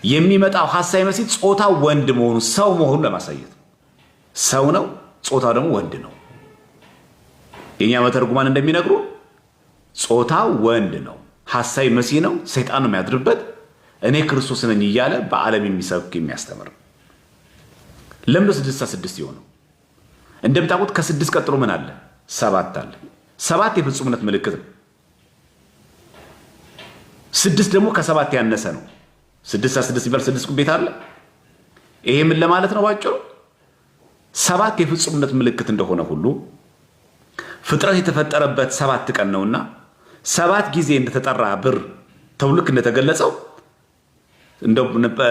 የሚመጣው ሐሳዌ መሲህ ጾታው ወንድ መሆኑ ሰው መሆኑን ለማሳየት ሰው ነው፣ ጾታው ደግሞ ወንድ ነው። የኛ መተርጉማን እንደሚነግሩ ጾታው ወንድ ነው፣ ሐሳዌ መሲህ ነው፣ ሰይጣን ነው የሚያድርበት፣ እኔ ክርስቶስ ነኝ እያለ በዓለም የሚሰብክ የሚያስተምር። ለምን 6 ይሆነው? እንደምታውቁት ከ6 ቀጥሎ ምን አለ? 7 አለ። 7 የፍጹምነት ምልክት ነው። 6 ደግሞ ከ7 ያነሰ ነው። 6 ሲባል 6 ቤት አለ። ይሄ ምን ለማለት ነው? ባጭሩ 7 የፍጹምነት ምልክት እንደሆነ ሁሉ ፍጥረት የተፈጠረበት 7 ቀን ነውና 7 ጊዜ እንደተጠራ ብር ተብሎ ልክ እንደተገለጸው እንደው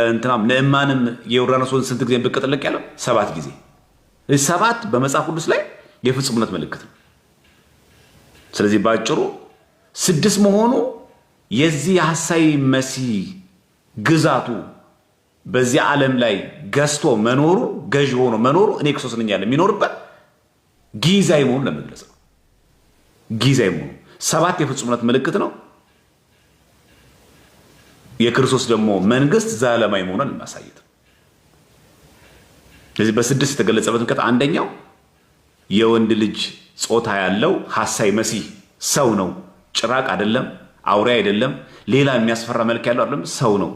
እንትናም ነዕማንም የዮርዳኖስ ወንዝ ስንት ጊዜ ብቅ ጥልቅ ያለው? 7 ጊዜ። 7 በመጽሐፍ ቅዱስ ላይ የፍጹምነት ምልክት ነው። ስለዚህ ባጭሩ 6 መሆኑ የዚህ የሐሳዌ መሲህ ግዛቱ በዚህ ዓለም ላይ ገዝቶ መኖሩ ገዥ ሆኖ መኖሩ እኔ ክርስቶስ ነኝ ያለ የሚኖርበት ጊዜያዊ መሆኑን ለመግለጽ ነው። ጊዜያዊ መሆኑ 7 የፍጹምነት ምልክት ነው። የክርስቶስ ደግሞ መንግስት ዘላለማዊ መሆኑን ለማሳየት ነው። ስለዚህ በ6 የተገለጸበት ምክንያት አንደኛው የወንድ ልጅ ጾታ ያለው ሐሳዌ መሲህ ሰው ነው፣ ጭራቅ አይደለም፣ አውሬ አይደለም፣ ሌላ የሚያስፈራ መልክ ያለው አይደለም፣ ሰው ነው።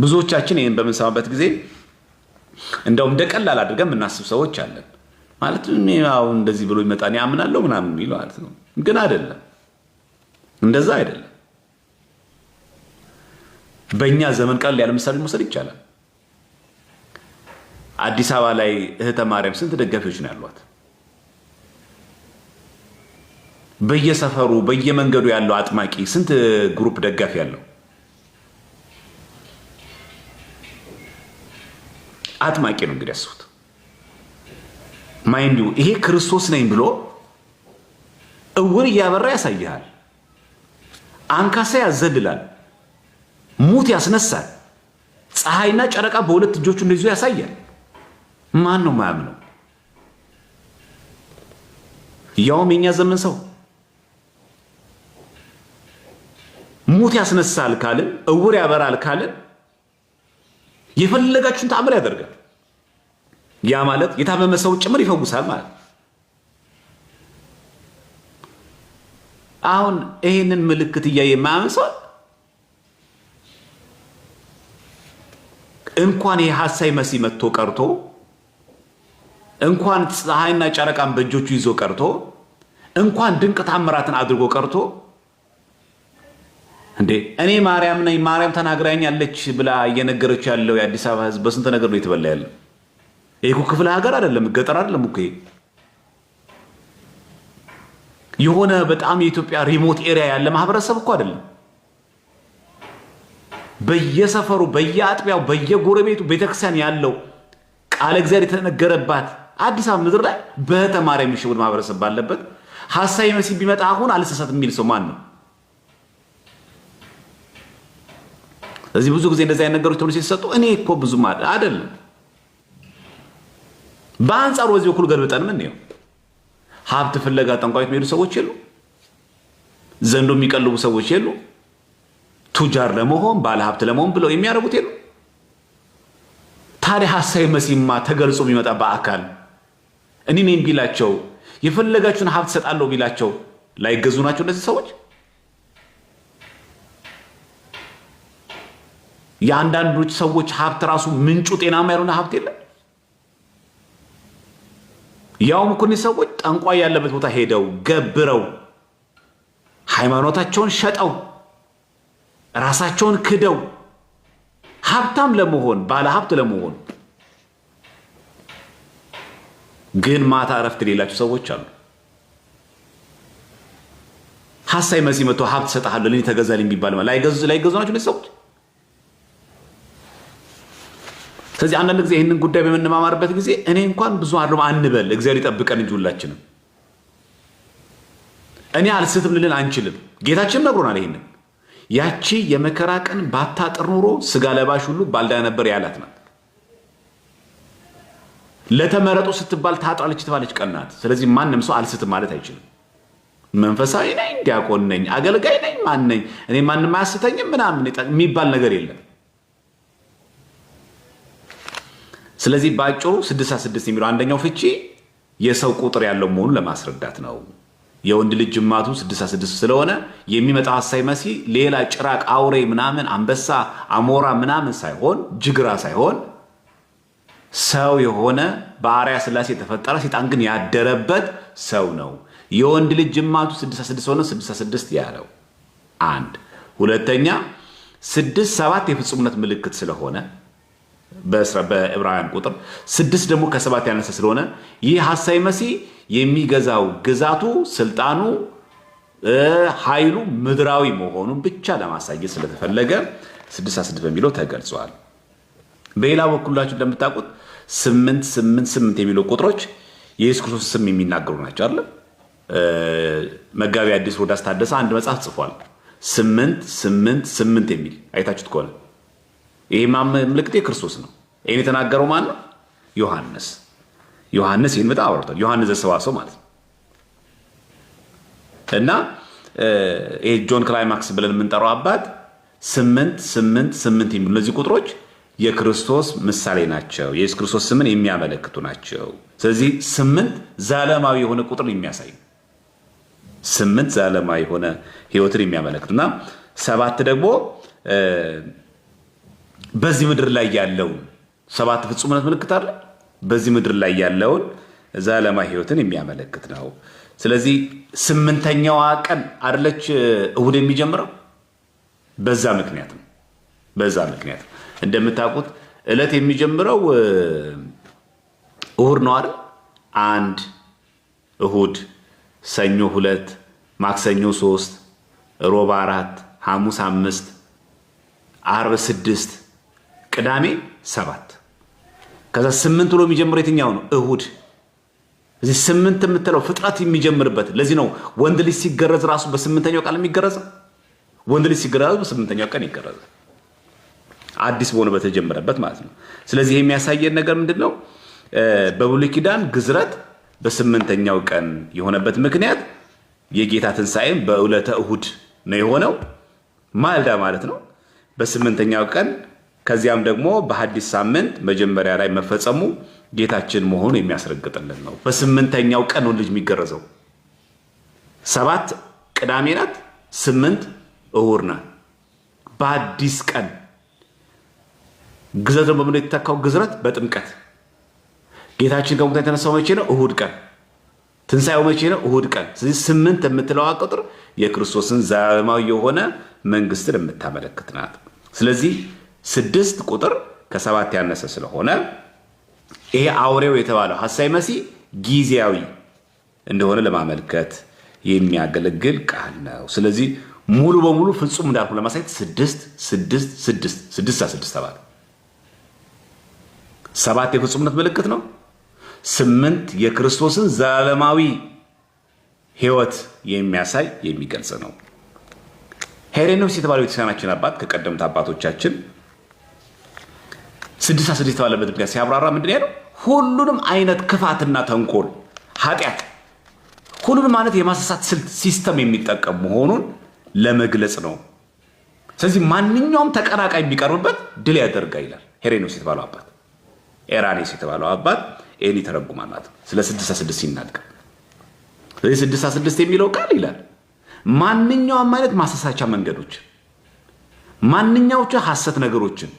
ብዙዎቻችን ይህን በምንሰማበት ጊዜ እንደውም እንደቀላል አድርገን የምናስብ ሰዎች አለን። ማለት ያው እንደዚህ ብሎ ይመጣን ያምናለው ምናምን የሚለው ማለት ነው። ግን አይደለም፣ እንደዛ አይደለም። በእኛ ዘመን ቀላል ያለ ምሳሌ መውሰድ ይቻላል። አዲስ አበባ ላይ እህተ ማርያም ስንት ደጋፊዎች ነው ያሏት? በየሰፈሩ በየመንገዱ ያለው አጥማቂ ስንት ግሩፕ ደጋፊ ያለው? አጥማቂ ነው እንግዲህ ያስቡት። ማይንዱ ይሄ ክርስቶስ ነኝ ብሎ እውር እያበራ ያሳይሃል፣ አንካሳ ያዘልላል፣ ሙት ያስነሳል፣ ፀሐይና ጨረቃ በሁለት እጆቹ እንደይዞ ያሳያል። ማን ነው ማያምነው? ያውም የኛ ዘመን ሰው ሙት ያስነሳል ካልን፣ እውር ያበራል ካልን የፈለጋችሁን ተአምር ያደርጋል። ያ ማለት የታመመ ሰው ጭምር ይፈውሳል ማለት። አሁን ይሄንን ምልክት እያየ የማያምን ሰው እንኳን የሐሳዌ መሲህ መጥቶ ቀርቶ እንኳን ፀሐይና ጨረቃን በእጆቹ ይዞ ቀርቶ እንኳን ድንቅ ታምራትን አድርጎ ቀርቶ እንዴ እኔ ማርያም ነኝ ማርያም ተናግራኛለች ብላ እየነገረች ያለው የአዲስ አበባ ሕዝብ በስንት ነገር ነው የተበላ ያለው? ይሄ እኮ ክፍለ ሀገር አይደለም፣ ገጠር አይደለም እኮ ይሄ የሆነ በጣም የኢትዮጵያ ሪሞት ኤሪያ ያለ ማህበረሰብ እኮ አይደለም። በየሰፈሩ በየአጥቢያው በየጎረቤቱ ቤተክርስቲያን ያለው ቃለ እግዚአብሔር የተነገረባት አዲስ አበባ ምድር ላይ በተማሪ የሚሸውድ ማህበረሰብ ባለበት ሐሳዌ መሲህ ቢመጣ አሁን አልሰሰት የሚል ሰው ማን ነው? ስለዚህ ብዙ ጊዜ እንደዚህ አይነት ነገሮች ተብሎ ሲሰጡ እኔ እኮ ብዙ ማለት አይደለም። በአንጻሩ በዚህ በኩል ገልብጠን ምን ነው ሀብት ፍለጋ ጠንቋዮች የሚሄዱ ሰዎች የሉ፣ ዘንዶ የሚቀልቡ ሰዎች የሉ፣ ቱጃር ለመሆን ባለ ሀብት ለመሆን ብለው የሚያረጉት የሉ። ታዲያ ሐሳዌ መሲህማ ተገልጾ የሚመጣ በአካል እኔ ነኝ ቢላቸው የፈለጋችሁን ሀብት ሰጣለሁ ቢላቸው ላይገዙ ናቸው እነዚህ ሰዎች? የአንዳንዶች ሰዎች ሀብት ራሱ ምንጩ ጤናማ ያልሆነ ሀብት የለም። ያውም እኮ እነዚህ ሰዎች ጠንቋይ ያለበት ቦታ ሄደው ገብረው ሃይማኖታቸውን ሸጠው ራሳቸውን ክደው ሀብታም ለመሆን ባለ ሀብት ለመሆን ግን ማታ እረፍት የሌላቸው ሰዎች አሉ። ሐሳዌ መሲህ መጥቶ ሀብት ሰጣለሁ ለኔ ተገዛልኝ ቢባል ላይገዙ ናቸው እነዚህ ሰዎች። ስለዚህ አንዳንድ ጊዜ ይህንን ጉዳይ በምንማማርበት ጊዜ እኔ እንኳን ብዙ አይደለም አንበል፣ እግዚአብሔር ይጠብቀን እንጂ ሁላችንም እኔ አልስትም ልልን አንችልም። ጌታችን ነግሮናል ይሄንን። ያቺ የመከራ ቀን ባታጥር ኖሮ ስጋ ለባሽ ሁሉ ባልዳ ነበር ያላት ናት። ለተመረጡ ስትባል ታጥራለች የተባለች ቀን ናት። ስለዚህ ማንም ሰው አልስትም ማለት አይችልም። መንፈሳዊ ነኝ፣ ዲያቆን ነኝ፣ አገልጋይ ነኝ፣ ማን ነኝ እኔ ማንም አያስተኝም ምናምን የሚባል ነገር የለም። ስለዚህ ባጭሩ 66 የሚለው አንደኛው ፍቺ የሰው ቁጥር ያለው መሆኑን ለማስረዳት ነው። የወንድ ልጅ ጅማቱ 66 ስለሆነ የሚመጣው ሐሳዊ መሲህ ሌላ ጭራቅ አውሬ ምናምን አንበሳ አሞራ ምናምን ሳይሆን ጅግራ ሳይሆን ሰው የሆነ በአርአያ ሥላሴ የተፈጠረ ሰይጣን ግን ያደረበት ሰው ነው። የወንድ ልጅ ጅማቱ 66 ሆነ 66 ያለው አንድ። ሁለተኛ 6-7 የፍጹምነት ምልክት ስለሆነ በዕብራውያን ቁጥር 6 ደግሞ ከ7 ያነሰ ስለሆነ ይህ ሐሳዊ መሲህ የሚገዛው ግዛቱ፣ ስልጣኑ፣ ኃይሉ ምድራዊ መሆኑን ብቻ ለማሳየት ስለተፈለገ 66 በሚለው ተገልጿል። በሌላ በኩላችሁ እንደምታውቁት 8 የሚለው ቁጥሮች የኢየሱስ ክርስቶስ ስም የሚናገሩ ናቸው አይደል? መጋቢ አዲስ ሮዳስ ታደሰ አንድ መጽሐፍ ጽፏል። 8 የሚል አይታችሁት ከሆነ ይሄ ምልክት የክርስቶስ ነው። ይሄን የተናገረው ማን ነው? ዮሐንስ ይህን በጣም አውርቷል። ዮሐንስ ዘሰዋስው ማለት ነው። እና ይሄ ጆን ክላይማክስ ብለን የምንጠራው አባት 8 የሚሉ እነዚህ ቁጥሮች የክርስቶስ ምሳሌ ናቸው። የኢየሱስ ክርስቶስ ስምን የሚያመለክቱ ናቸው። ስለዚህ 8 ዘላለማዊ የሆነ ቁጥር የሚያሳይ 8 ዘላለማዊ የሆነ ሕይወትን የሚያመለክቱና 7 ደግሞ በዚህ ምድር ላይ ያለውን 7 ፍጹምነት ምልክት አለ። በዚህ ምድር ላይ ያለውን ዘላለማዊ ሕይወትን የሚያመለክት ነው። ስለዚህ 8ኛዋ ቀን አይደለች እሁድ የሚጀምረው በዛ ምክንያት ነው። እንደምታውቁት ዕለት የሚጀምረው እሁድ ነው አይደል? 1 እሁድ፣ ሰኞ 2፣ ማክሰኞ 3፣ ሮብ 4፣ ሐሙስ 5፣ ዓርብ 6፣ ቅዳሜ 7። ከዛ 8 ብሎ የሚጀምረው የትኛው ነው? እሁድ። እዚህ 8 የምትለው ፍጥረት የሚጀምርበት። ለዚህ ነው ወንድ ልጅ ሲገረዝ ራሱ በ8ኛው ቀን የሚገረዘው። ወንድ ልጅ ሲገረዝ በ8ኛው ቀን ይገረዛል፣ አዲስ በሆነ በተጀመረበት ማለት ነው። ስለዚህ የሚያሳየን ነገር ምንድነው? በብሉይ ኪዳን ግዝረት በ8ኛው ቀን የሆነበት ምክንያት የጌታ ትንሣኤም በዕለተ እሁድ ነው የሆነው፣ ማልዳ ማለት ነው በ8ኛው ቀን። ከዚያም ደግሞ በሐዲስ ሳምንት መጀመሪያ ላይ መፈጸሙ ጌታችን መሆኑ የሚያስረግጥልን ነው። በ8ኛው ቀን ነው ልጅ የሚገረዘው። 7 ቅዳሜ ናት፣ 8 እሁድ ናት። በአዲስ ቀን ግዝረት ደግሞ በምን የተተካው? ግዝረት በጥምቀት። ጌታችን ከሙታን የተነሳው መቼ ነው? እሁድ ቀን። ትንሣኤው መቼ ነው? እሁድ ቀን። ስለዚህ 8 የምትለዋ ቁጥር የክርስቶስን ዘላለማዊ የሆነ መንግስትን የምታመለክት ናት። ስለዚህ 6 ቁጥር ከ7 ያነሰ ስለሆነ ይሄ አውሬው የተባለው ሐሳዊ መሲህ ጊዜያዊ እንደሆነ ለማመልከት የሚያገለግል ቃል ነው። ስለዚህ ሙሉ በሙሉ ፍጹም እንዳልኩ ለማሳየት 6 ተባለ። 7 የፍጹምነት ምልክት ነው። 8 የክርስቶስን ዘላለማዊ ሕይወት የሚያሳይ የሚገልጽ ነው። ሄሬኔዎስ የተባለው ቤተክርስቲያናችን አባት ከቀደምት አባቶቻችን 66 የተባለበት ምክንያት ሲያብራራ ምንድን ያለው? ሁሉንም አይነት ክፋትና ተንኮል፣ ኃጢአት፣ ሁሉንም አይነት የማሳሳት ስልት ሲስተም የሚጠቀም መሆኑን ለመግለጽ ነው። ስለዚህ ማንኛውም ተቀናቃይ ቢቀርብበት ድል ያደርጋ ይላል ሄሬኔዎስ የተባለው አባት። ኤራኔስ የተባለው አባት ይህን ይተረጉማል ማለት ነው ስለ 66 ሲናገር። ስለዚህ 66 የሚለው ቃል ይላል ማንኛውም አይነት ማሳሳቻ መንገዶች፣ ማንኛዎቹ ሐሰት ነገሮችን፣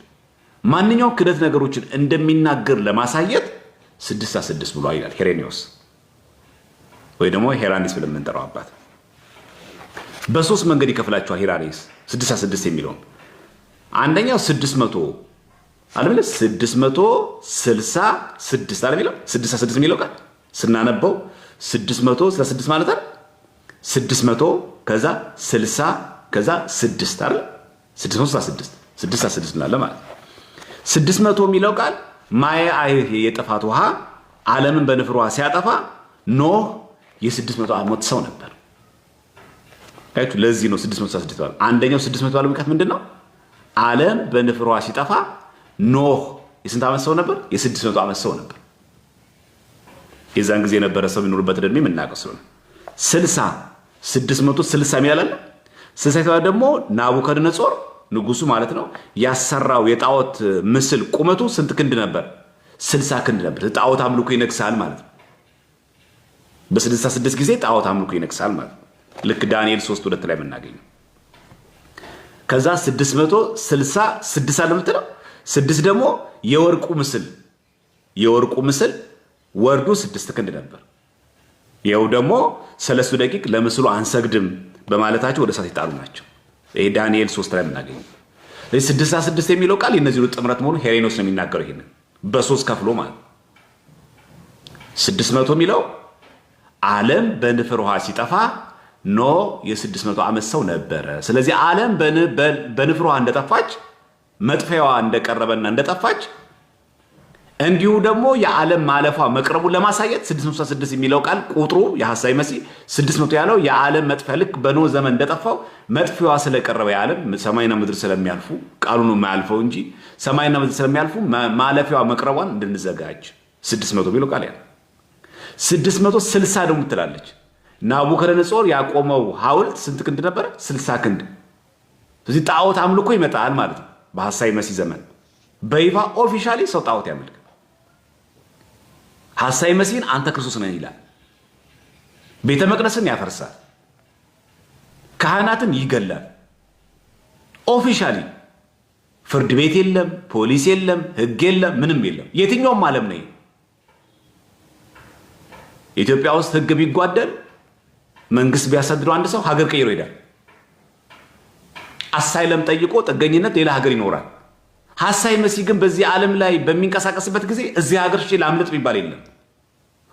ማንኛውም ክደት ነገሮችን እንደሚናገር ለማሳየት 66 ብሎ ይላል ሄሬኔዎስ ወይ ደግሞ ሄራኔስ ብለን የምንጠራው አባት። በ3 መንገድ ይከፍላቸዋል ሄራኔስ 66 የሚለውን። አንደኛው 600 አለበለ 666 አለ የሚለው 66 የሚለው ቃል ስናነበው 666 ማለት አይደል? 600 ከዛ 60 ከዛ 6 አይደል? 666 666 እንላለን ማለት ነው። 600 የሚለው ቃል ማየ አይህ የጥፋት ውሃ ዓለምን በንፍር ውሃ ሲያጠፋ ኖህ የ600 ዓመት ሰው ነበር። ለዚህ ነው 666 ማለት። አንደኛው 600 ያለው ምክንያት ምንድነው? ዓለም በንፍር ውሃ ሲጠፋ ኖህ የስንት ዓመት ሰው ነበር? የ600 ዓመት ሰው ነበር። የዛን ጊዜ የነበረ ሰው የሚኖርበት ዕድሜ የምናውቀው ስለሆነ 60 660 ሚላል 60 የተባለ ደግሞ ናቡከደነጾር ንጉሱ ማለት ነው ያሰራው የጣዖት ምስል ቁመቱ ስንት ክንድ ነበር? 60 ክንድ ነበር። ጣዖት አምልኮ ይነግሳል ማለት ነው። በ66 ጊዜ ጣዖት አምልኮ ይነግሳል ማለት ነው። ልክ ዳንኤል 3:2 ላይ የምናገኘው። ከዛ 666 አለ የምትለው 6 ደግሞ የወርቁ ምስል ወርዱ 6 ክንድ ነበር። ይኸው ደግሞ 3 ደቂቅ ለምስሉ አንሰግድም በማለታቸው ወደ እሳት የጣሉ ናቸው። ይሄ ዳንኤል 3 ላይ የምናገኘው። ስለዚህ 66 የሚለው ቃል የነዚህ ሁሉ ጥምረት መሆኑ ሄሬኖስ ነው የሚናገረው። ይሄንን በ3 ከፍሎ ማለት 600 የሚለው ዓለም በንፍር ውሃ ሲጠፋ ኖህ የ600 ዓመት ሰው ነበረ። ስለዚህ ዓለም በንፍር ውሃ እንደጠፋች መጥፊያዋ እንደቀረበና እንደጠፋች እንዲሁ ደግሞ የዓለም ማለፏ መቅረቡን ለማሳየት 666 የሚለው ቃል ቁጥሩ የሐሳዊ መሲህ 600 ያለው የዓለም መጥፊያ ልክ በኖህ ዘመን እንደጠፋው መጥፊያዋ ስለቀረበ የዓለም ሰማይና ምድር ስለሚያልፉ ቃሉ ነው የማያልፈው እንጂ ሰማይና ምድር ስለሚያልፉ ማለፊያዋ መቅረቧን እንድንዘጋጅ 600 የሚለው ቃል ያለው 660 ደግሞ ትላለች። ናቡከደነጾር ያቆመው ሐውልት ስንት ክንድ ነበረ? 60 ክንድ። ስለዚህ ጣዖት አምልኮ ይመጣል ማለት ነው። በሐሳዊ መሲህ ዘመን በይፋ ኦፊሻሊ ሰው ጣዖት ያመልክ ሐሳዊ መሲህን አንተ ክርስቶስ ነህ ይላል። ቤተ መቅደስን ያፈርሳል፣ ካህናትን ይገላል። ኦፊሻሊ ፍርድ ቤት የለም፣ ፖሊስ የለም፣ ህግ የለም፣ ምንም የለም። የትኛውም ዓለም ነው። ኢትዮጵያ ውስጥ ህግ ቢጓደል መንግስት ቢያሰድረው አንድ ሰው ሀገር ቀይሮ ይሄዳል። አሳይለም ጠይቆ ጥገኝነት ሌላ ሀገር ይኖራል። ሐሳዊ መሲህ ግን በዚህ ዓለም ላይ በሚንቀሳቀስበት ጊዜ እዚህ ሀገር ላምልጥ ቢባል የለም።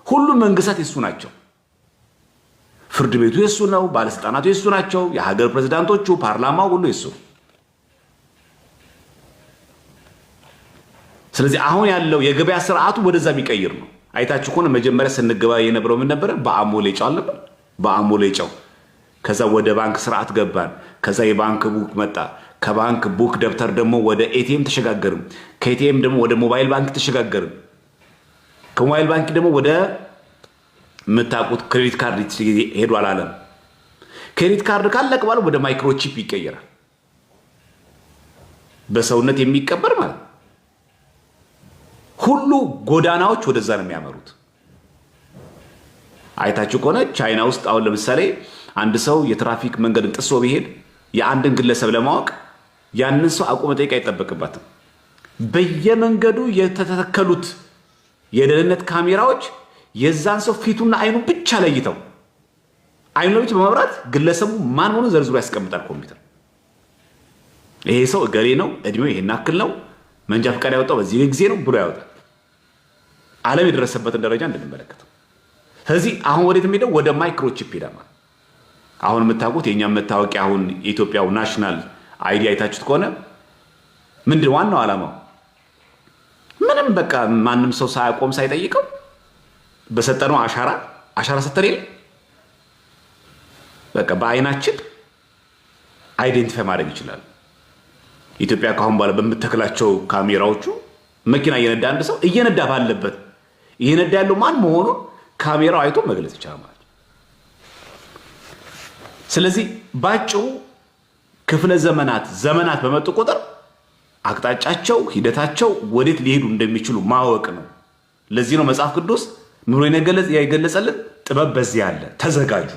ሁሉም መንግስታት የሱ ናቸው። ፍርድ ቤቱ የሱ ነው። ባለስልጣናቱ የሱ ናቸው። የሀገር ፕሬዝዳንቶቹ፣ ፓርላማው ሁሉ የሱ። ስለዚህ አሁን ያለው የገበያ ስርዓቱ ወደዛ የሚቀይር ነው። አይታችሁ ከሆነ መጀመሪያ ስንገባ የነበረው ምን ነበረ? በአሞሌ ጨው አልነበር? በአሞሌ ጨው። ከዛ ወደ ባንክ ስርዓት ገባን። ከዛ የባንክ ቡክ መጣ። ከባንክ ቡክ ደብተር ደግሞ ወደ ኤቲኤም ተሸጋገርም። ከኤቲኤም ደግሞ ወደ ሞባይል ባንክ ተሸጋገርም። ከሞባይል ባንክ ደግሞ ወደ የምታውቁት ክሬዲት ካርድ ሄዷል ዓለም። ክሬዲት ካርድ ካለቀ በኋላ ወደ ማይክሮቺፕ ይቀየራል። በሰውነት የሚቀበር ማለት ሁሉ ጎዳናዎች ወደዛ ነው የሚያመሩት። አይታችሁ ከሆነ ቻይና ውስጥ አሁን ለምሳሌ አንድ ሰው የትራፊክ መንገድን ጥሶ ቢሄድ የአንድን ግለሰብ ለማወቅ ያንን ሰው አቁሞ መጠየቅ አይጠበቅባትም። በየመንገዱ የተተከሉት የደህንነት ካሜራዎች የዛን ሰው ፊቱና አይኑ ብቻ ለይተው አይኑ ለብቻ በመብራት ግለሰቡ ማን ሆኖ ዘርዝሮ ያስቀምጣል ኮምፒውተር። ይሄ ሰው እገሌ ነው፣ እድሜው ይሄን ያክል ነው፣ መንጃ ፈቃድ ያወጣው በዚህ ጊዜ ነው ብሎ ያወጣል። ዓለም የደረሰበትን ደረጃ እንድንመለከተው። ስለዚህ አሁን ወዴት የሚሄደው? ወደ ማይክሮቺፕ ሄዳማ። አሁን የምታውቁት የእኛም መታወቂያ አሁን የኢትዮጵያው ናሽናል አይዲ አይታችሁት ከሆነ ምንድን ዋናው ዓላማው? ምንም በቃ ማንም ሰው ሳያቆም ሳይጠይቀው በሰጠነው አሻራ ሰጠን የለ በቃ በአይናችን አይዴንቲፋይ ማድረግ ይችላል። ኢትዮጵያ ካሁን በኋላ በምትተክላቸው ካሜራዎቹ መኪና እየነዳ አንድ ሰው እየነዳ ባለበት እየነዳ ያለው ማን መሆኑን ካሜራው አይቶ መግለጽ ይችላል ማለት። ስለዚህ ባጭሩ ክፍለ ዘመናት በመጡ ቁጥር አቅጣጫቸው፣ ሂደታቸው ወዴት ሊሄዱ እንደሚችሉ ማወቅ ነው። ለዚህ ነው መጽሐፍ ቅዱስ ምሮ የገለጸልን ጥበብ በዚህ አለ፣ ተዘጋጁ።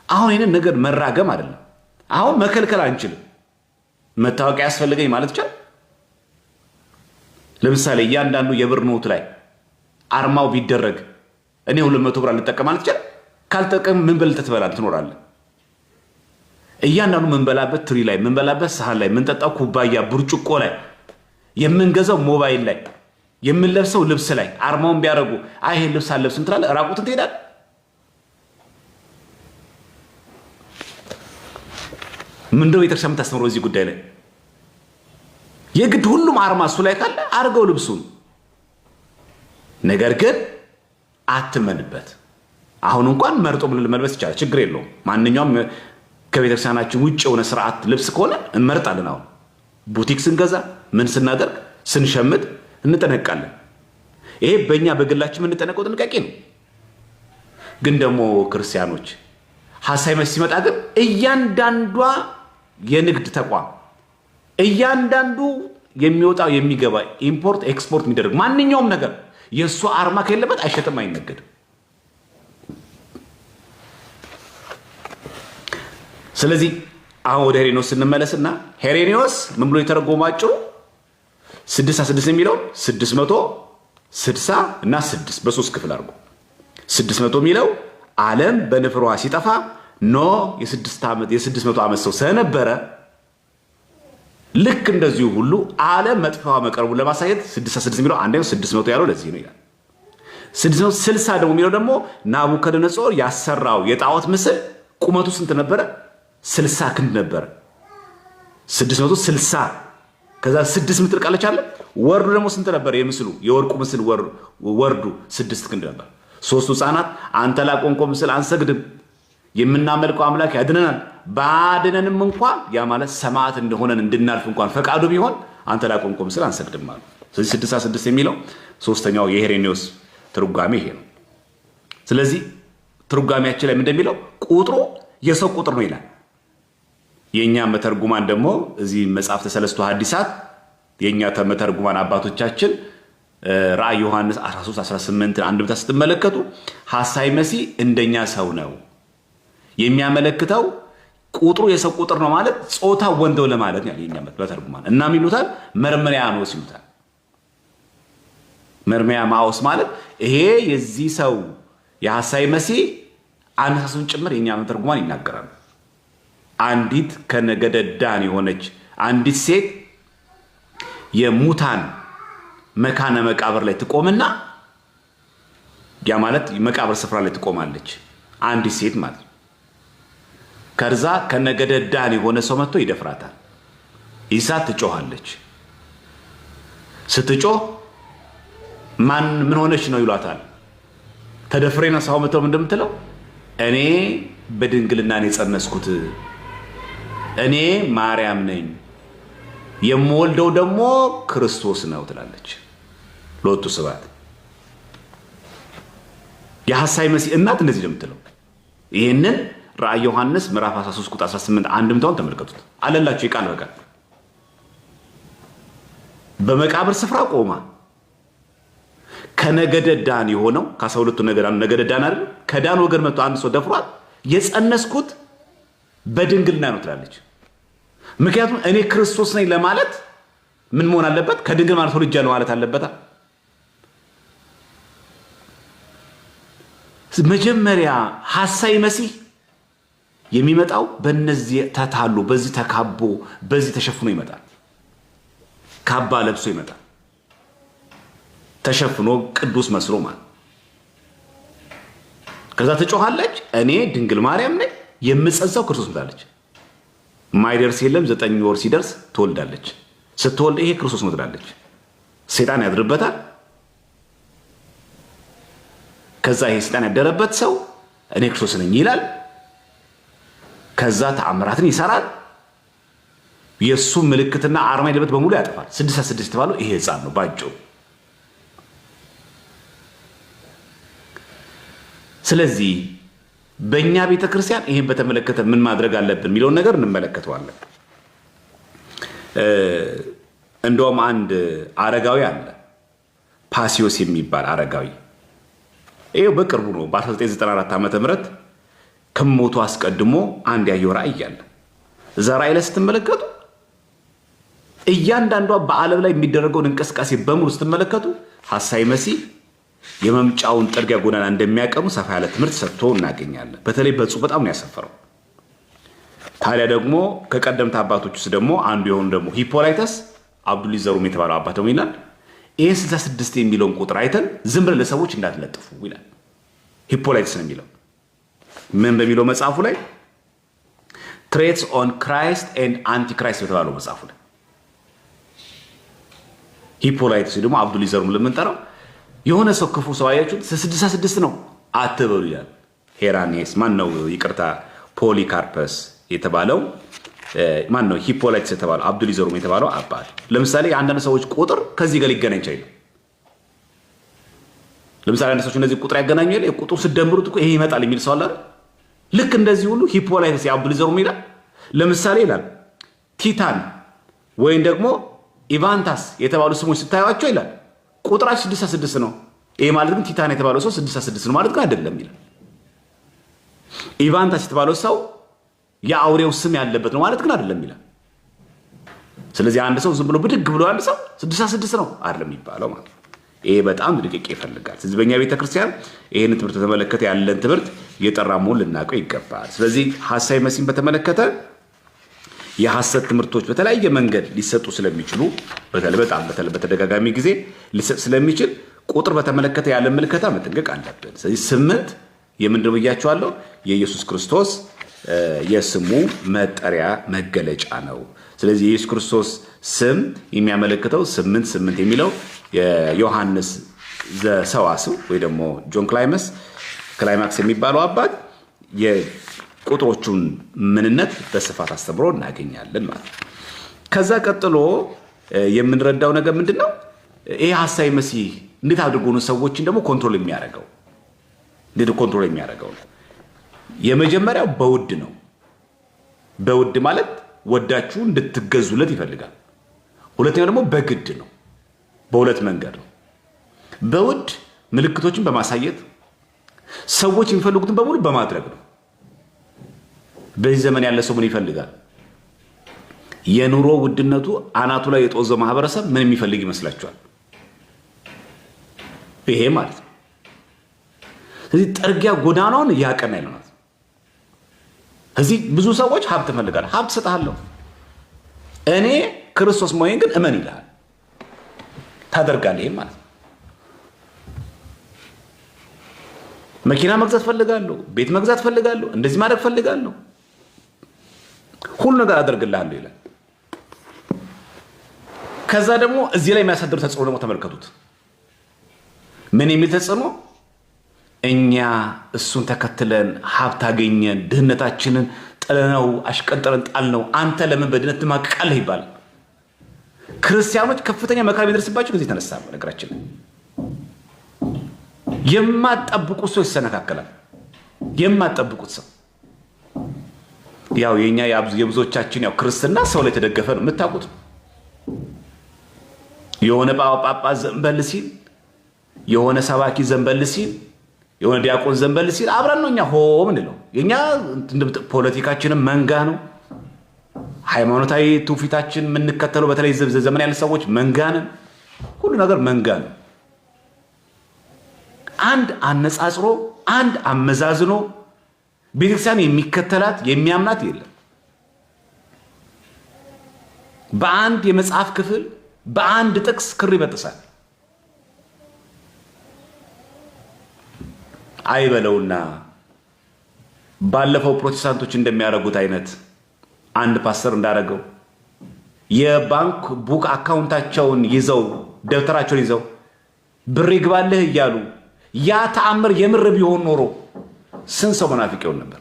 አሁን ይህንን ነገር መራገም አይደለም። አሁን መከልከል አንችልም። መታወቂያ ያስፈልገኝ ማለት ይቻላል። ለምሳሌ እያንዳንዱ የብር ኖት ላይ አርማው ቢደረግ እኔ 200 ብር ልጠቀም ማለት ይቻላል። ካልጠቀም ምን በልተህ ትኖራለህ? እያንዳንዱ ምንበላበት ትሪ ላይ፣ ምንበላበት ሳህን ላይ፣ ምንጠጣው ኩባያ፣ ብርጭቆ ላይ፣ የምንገዛው ሞባይል ላይ፣ የምንለብሰው ልብስ ላይ አርማውን ቢያደርጉ አይ ይሄን ልብስ አለብስም ትላለህ፣ ራቁትን ትሄዳለህ። ምንድነው ቤተክርስቲያን የምታስተምረው በዚህ ጉዳይ ላይ? የግድ ሁሉም አርማ እሱ ላይ ካለ አድርገው ልብሱን። ነገር ግን አትመንበት። አሁን እንኳን መርጦ መልበስ ይቻላል፣ ችግር የለውም። ማንኛውም ከቤተክርስቲያናችን ውጭ የሆነ ስርዓት ልብስ ከሆነ እንመርጣለን። አሁን ቡቲክ ስንገዛ ምን ስናደርግ ስንሸምት እንጠነቃለን። ይሄ በእኛ በግላችን የምንጠነቀው ጥንቃቄ ነው። ግን ደግሞ ክርስቲያኖች ሐሳዊ መሲህ ሲመጣ ግን እያንዳንዷ የንግድ ተቋም እያንዳንዱ የሚወጣው የሚገባ ኢምፖርት ኤክስፖርት የሚደረግ ማንኛውም ነገር የእሱ አርማ ከሌለበት አይሸጥም፣ አይነገድም። ስለዚህ አሁን ወደ ሄሬኔዎስ ስንመለስና ሄሬኔዎስ ምን ብሎ የተረጎማቸው 6 የሚለውን 660 እና 6 በ3 ክፍል አድርጎ 600 የሚለው ዓለም በንፍር ውሃ ሲጠፋ ኖህ የ600 ዓመት ሰው ስለነበረ ልክ እንደዚሁ ሁሉ ዓለም መጥፋቷ መቀረቡን ለማሳየት 6 የሚለው አንደኛው 600 ያለው ለዚህ ነው ይላል። 660 ደግሞ የሚለው ደግሞ ናቡከደነጾር ያሰራው የጣዖት ምስል ቁመቱ ስንት ነበረ? 60 ክንድ ነበረ። 660 ከዛ 6 ምትር ቃለች አለ። ወርዱ ደግሞ ስንት ነበር? የምስሉ የወርቁ ምስል ወርዱ 6 ክንድ ነበር። ሶስቱ ሕፃናት አንተ ላቆምከው ምስል አንሰግድም፣ የምናመልከው አምላክ ያድነናል፣ ባድነንም እንኳን ያ ማለት ሰማዕት እንደሆነን እንድናልፍ እንኳን ፈቃዱ ቢሆን አንተ ላቆምከው ምስል አንሰግድም አሉ። ስለዚህ 6 የሚለው ሶስተኛው የሄሬኔዎስ ትርጓሜ ይሄ ነው። ስለዚህ ትርጓሜያችን ላይ እንደሚለው ቁጥሩ የሰው ቁጥር ነው ይላል። የኛ መተርጉማን ደግሞ እዚህ መጽሐፍ ሰለስቱ ሐዲሳት የኛ መተርጉማን አባቶቻችን ራእይ ዮሐንስ 13:18 አንድምታ ስትመለከቱ ሐሳዊ መሲህ እንደኛ ሰው ነው የሚያመለክተው። ቁጥሩ የሰው ቁጥር ነው ማለት ጾታ ወንደው ለማለት ነው የኛ መተርጉማን እና ይሉታል መርመሪያኖስ ይሉታል። መርመሪያኖስ ማለት ይሄ የዚህ ሰው የሐሳዊ መሲህ አነሳሱን ጭምር የኛ መተርጉማን ይናገራሉ። አንዲት ከነገደ ዳን የሆነች አንዲት ሴት የሙታን መካነ መቃብር ላይ ትቆምና ያ ማለት መቃብር ስፍራ ላይ ትቆማለች አንዲት ሴት ማለት። ከዛ ከነገደ ዳን የሆነ ሰው መጥቶ ይደፍራታል። ይሳ ትጮሃለች። ስትጮህ ምን ሆነች ነው ይሏታል። ተደፍሬና ሰው መጥቶ እንደምትለው እኔ በድንግልና ነው የጸነስኩት፣ እኔ ማርያም ነኝ፣ የምወልደው ደግሞ ክርስቶስ ነው ትላለች። ሎቱ ስብሐት። የሐሳዊ መሲህ እናት እንደዚህ ነው የምትለው። ይህንን ራእይ ዮሐንስ ምዕራፍ 13 ቁጥር 18 አንድምታውን ተመልከቱት አለላችሁ። የቃል በቃል በመቃብር ስፍራ ቆማ ከነገደ ዳን የሆነው ከ12ቱ ነገደ ዳን አይደል? ከዳን ወገን መጥቶ አንድ ሰው ደፍሯት የጸነስኩት በድንግልና ነው ትላለች። ምክንያቱም እኔ ክርስቶስ ነኝ ለማለት ምን መሆን አለበት? ከድንግል ማለት ወልጃለሁ ማለት አለበት። መጀመሪያ ሐሳዊ መሲህ የሚመጣው በእነዚህ ተታሎ በዚህ ተካቦ በዚህ ተሸፍኖ ይመጣል። ካባ ለብሶ ይመጣል። ተሸፍኖ ቅዱስ መስሎ ማለት። ከዛ ትጮኻለች፣ እኔ ድንግል ማርያም ነኝ የምጸንሰው ክርስቶስ ትላለች። ማይደርስ የለም 9 ወር ሲደርስ ትወልዳለች። ስትወልድ ይሄ ክርስቶስ ነው ትላለች። ሰይጣን ያድርበታል። ከዛ ይሄ ሰይጣን ያደረበት ሰው እኔ ክርስቶስ ነኝ ይላል። ከዛ ተአምራትን ይሰራል። የሱ ምልክትና አርማ የሌለበት በሙሉ ያጠፋል። 6 የተባለው ይሄ ሕፃን ነው ባጭሩ። ስለዚህ በእኛ ቤተክርስቲያን ይሄን በተመለከተ ምን ማድረግ አለብን የሚለውን ነገር እንመለከተዋለን። እንደውም አንድ አረጋዊ አለ፣ ፓሲዮስ የሚባል አረጋዊ። ይሄው በቅርቡ ነው በ1994 ዓ.ም ከሞቱ አስቀድሞ አንድ ያየው ራእይ አለ። እዛ ራእይ ላይ ስትመለከቱ እያንዳንዷ በዓለም ላይ የሚደረገውን እንቅስቃሴ በሙሉ ስትመለከቱ ሐሳዊ መሲህ የመምጫውን ጥርጊያ ጎዳና እንደሚያቀኑ ሰፋ ያለ ትምህርት ሰጥቶ እናገኛለን። በተለይ በጽሁፍ በጣም ነው ያሰፈረው። ታዲያ ደግሞ ከቀደምት አባቶች ውስጥ ደግሞ አንዱ የሆኑ ደግሞ ሂፖላይተስ አብዱሊዘሩም የተባለው አባት ደግሞ ይላል ይህ 66 የሚለውን ቁጥር አይተን ዝም ብለን ለሰዎች እንዳትለጥፉ ይላል። ሂፖላይተስ ነው የሚለው ምን በሚለው መጽሐፉ ላይ ትሬትስ ኦን ክራይስት ኤንድ አንቲክራይስት የተባለው መጽሐፉ ላይ ሂፖላይተስ ደግሞ አብዱሊዘሩም ለምንጠራው የሆነ ሰው ክፉ ሰው አያችሁት 66 ነው አትበሉ ይላል። ሄራኔስ ማን ነው ይቅርታ ፖሊካርፐስ የተባለው ማን ነው ሂፖላይተስ የተባለው አብዱሊዘሩም የተባለው አባት። ለምሳሌ አንዳንድ ሰዎች ቁጥር ከዚህ ጋር ሊገናኝ ይችላል። ለምሳሌ አንዳንድ ሰዎች እነዚህ ቁጥር ያገናኙ ይላል ቁጥሩ ሲደምሩት እኮ ይሄ ይመጣል የሚል ሰው አለ አይደል? ልክ እንደዚህ ሁሉ ሂፖላይተስ የአብዱሊዘሩም ይላል። ለምሳሌ ይላል ቲታን ወይም ደግሞ ኢቫንታስ የተባሉ ስሞች ስታዩቸው ይላል ቁጥራቸው 66 ነው። ይሄ ማለት ግን ቲታን የተባለው ሰው 66 ነው ማለት ግን አይደለም ይላል። ኢቫንታስ የተባለው ሰው የአውሬው ስም ያለበት ነው ማለት ግን አይደለም ይላል። ስለዚህ አንድ ሰው ዝም ብሎ ብድግ ብሎ አንድ ሰው 66 ነው አይደለም የሚባለው ማለት ነው። ይሄ በጣም ድቅቅ ይፈልጋል። ስለዚህ በእኛ ቤተክርስቲያን ይሄን ትምህርት ተመለከተ ያለን ትምህርት የጠራ መሆን ልናውቀው ይገባል። ስለዚህ ሐሳዊ መሲህን በተመለከተ የሐሰት ትምህርቶች በተለያየ መንገድ ሊሰጡ ስለሚችሉ በተደጋጋሚ ጊዜ ሊሰጥ ስለሚችል ቁጥር በተመለከተ ያለ ምልከታ መጠንቀቅ አለብን። ስለዚህ 8 የምንድነው ብያችኋለሁ የኢየሱስ ክርስቶስ የስሙ መጠሪያ መገለጫ ነው። ስለዚህ የኢየሱስ ክርስቶስ ስም የሚያመለክተው 8 የሚለው የዮሐንስ ዘሰዋስው ወይ ደግሞ ጆን ክላይማክስ የሚባለው አባት የቁጥሮቹን ምንነት በስፋት አስተምሮ እናገኛለን ማለት ነው። ከዛ ቀጥሎ የምንረዳው ነገር ምንድነው? ይሄ ሐሳዊ መሲህ እንዴት አድርጎ ነው ሰዎችን ደግሞ ኮንትሮል የሚያደርገው? የመጀመሪያው በውድ ነው። በውድ ማለት ወዳችሁ እንድትገዙለት ይፈልጋል። ሁለተኛው ደግሞ በግድ ነው። በሁለት መንገድ ነው። በውድ ምልክቶችን በማሳየት ሰዎች የሚፈልጉትን በሙሉ በማድረግ ነው። በዚህ ዘመን ያለ ሰው ምን ይፈልጋል? የኑሮ ውድነቱ አናቱ ላይ የጦዘው ማህበረሰብ ምን የሚፈልግ ይመስላችኋል? ይሄ ማለት ነው። ስለዚህ ጥርጊያ ጎዳናውን እያቀና ነው። እዚህ ብዙ ሰዎች ሀብት ፈልጋል። ሀብት ሰጣለሁ እኔ ክርስቶስ መሆኔን ግን እመን ይልሃል። ታደርጋለህ። ይሄ ማለት ነው። መኪና መግዛት ፈልጋለሁ፣ ቤት መግዛት ፈልጋለሁ፣ እንደዚህ ማድረግ ፈልጋለሁ፣ ሁሉ ነገር አደርግልሃለሁ ይላል። ከዛ ደግሞ እዚህ ላይ የሚያሳድሩ ተጽዕኖ ደግሞ ተመልከቱት። ምን የሚል ተጽዕኖ? እኛ እሱን ተከትለን ሀብት አገኘን፣ ድህነታችንን ጥለነው አሽቀንጥረን ጣልነው፣ አንተ ለምን በድህነት ትማቅቃለህ ይባላል። ክርስቲያኖች ከፍተኛ መከራ ቢደርስባቸው ጊዜ ተነሳ። ነገራችን የማትጠብቁት ሰው ይሰነካከላል። የማትጠብቁት ሰው ያው የኛ የብዙዎቻችን ያው ክርስትና ሰው ላይ ተደገፈ ነው የምታውቁት። የሆነ ጳጳስ ዘንበል ሲል፣ የሆነ ሰባኪ ዘንበል ሲል፣ የሆነ ዲያቆን ዘንበል ሲል አብረን ነው እኛ ሆም እንለው። የኛ ፖለቲካችንም መንጋ ነው። ሃይማኖታዊ ትውፊታችን የምንከተለው በተለይ ዘመን ያለ ሰዎች መንጋ ነን። ሁሉ ነገር መንጋ ነው። አንድ አነጻጽሮ አንድ አመዛዝኖ ቤተክርስቲያን የሚከተላት የሚያምናት የለም። በአንድ የመጽሐፍ ክፍል በአንድ ጥቅስ ክር ይበጥሳል። አይበለውና ባለፈው ፕሮቴስታንቶች እንደሚያደርጉት አይነት አንድ ፓስተር እንዳደረገው የባንክ ቡክ አካውንታቸውን ይዘው ደብተራቸውን ይዘው ብር ይግባልህ እያሉ ያ ተአምር የምር ቢሆን ኖሮ ስንት ሰው መናፍቅ ይሆን ነበር?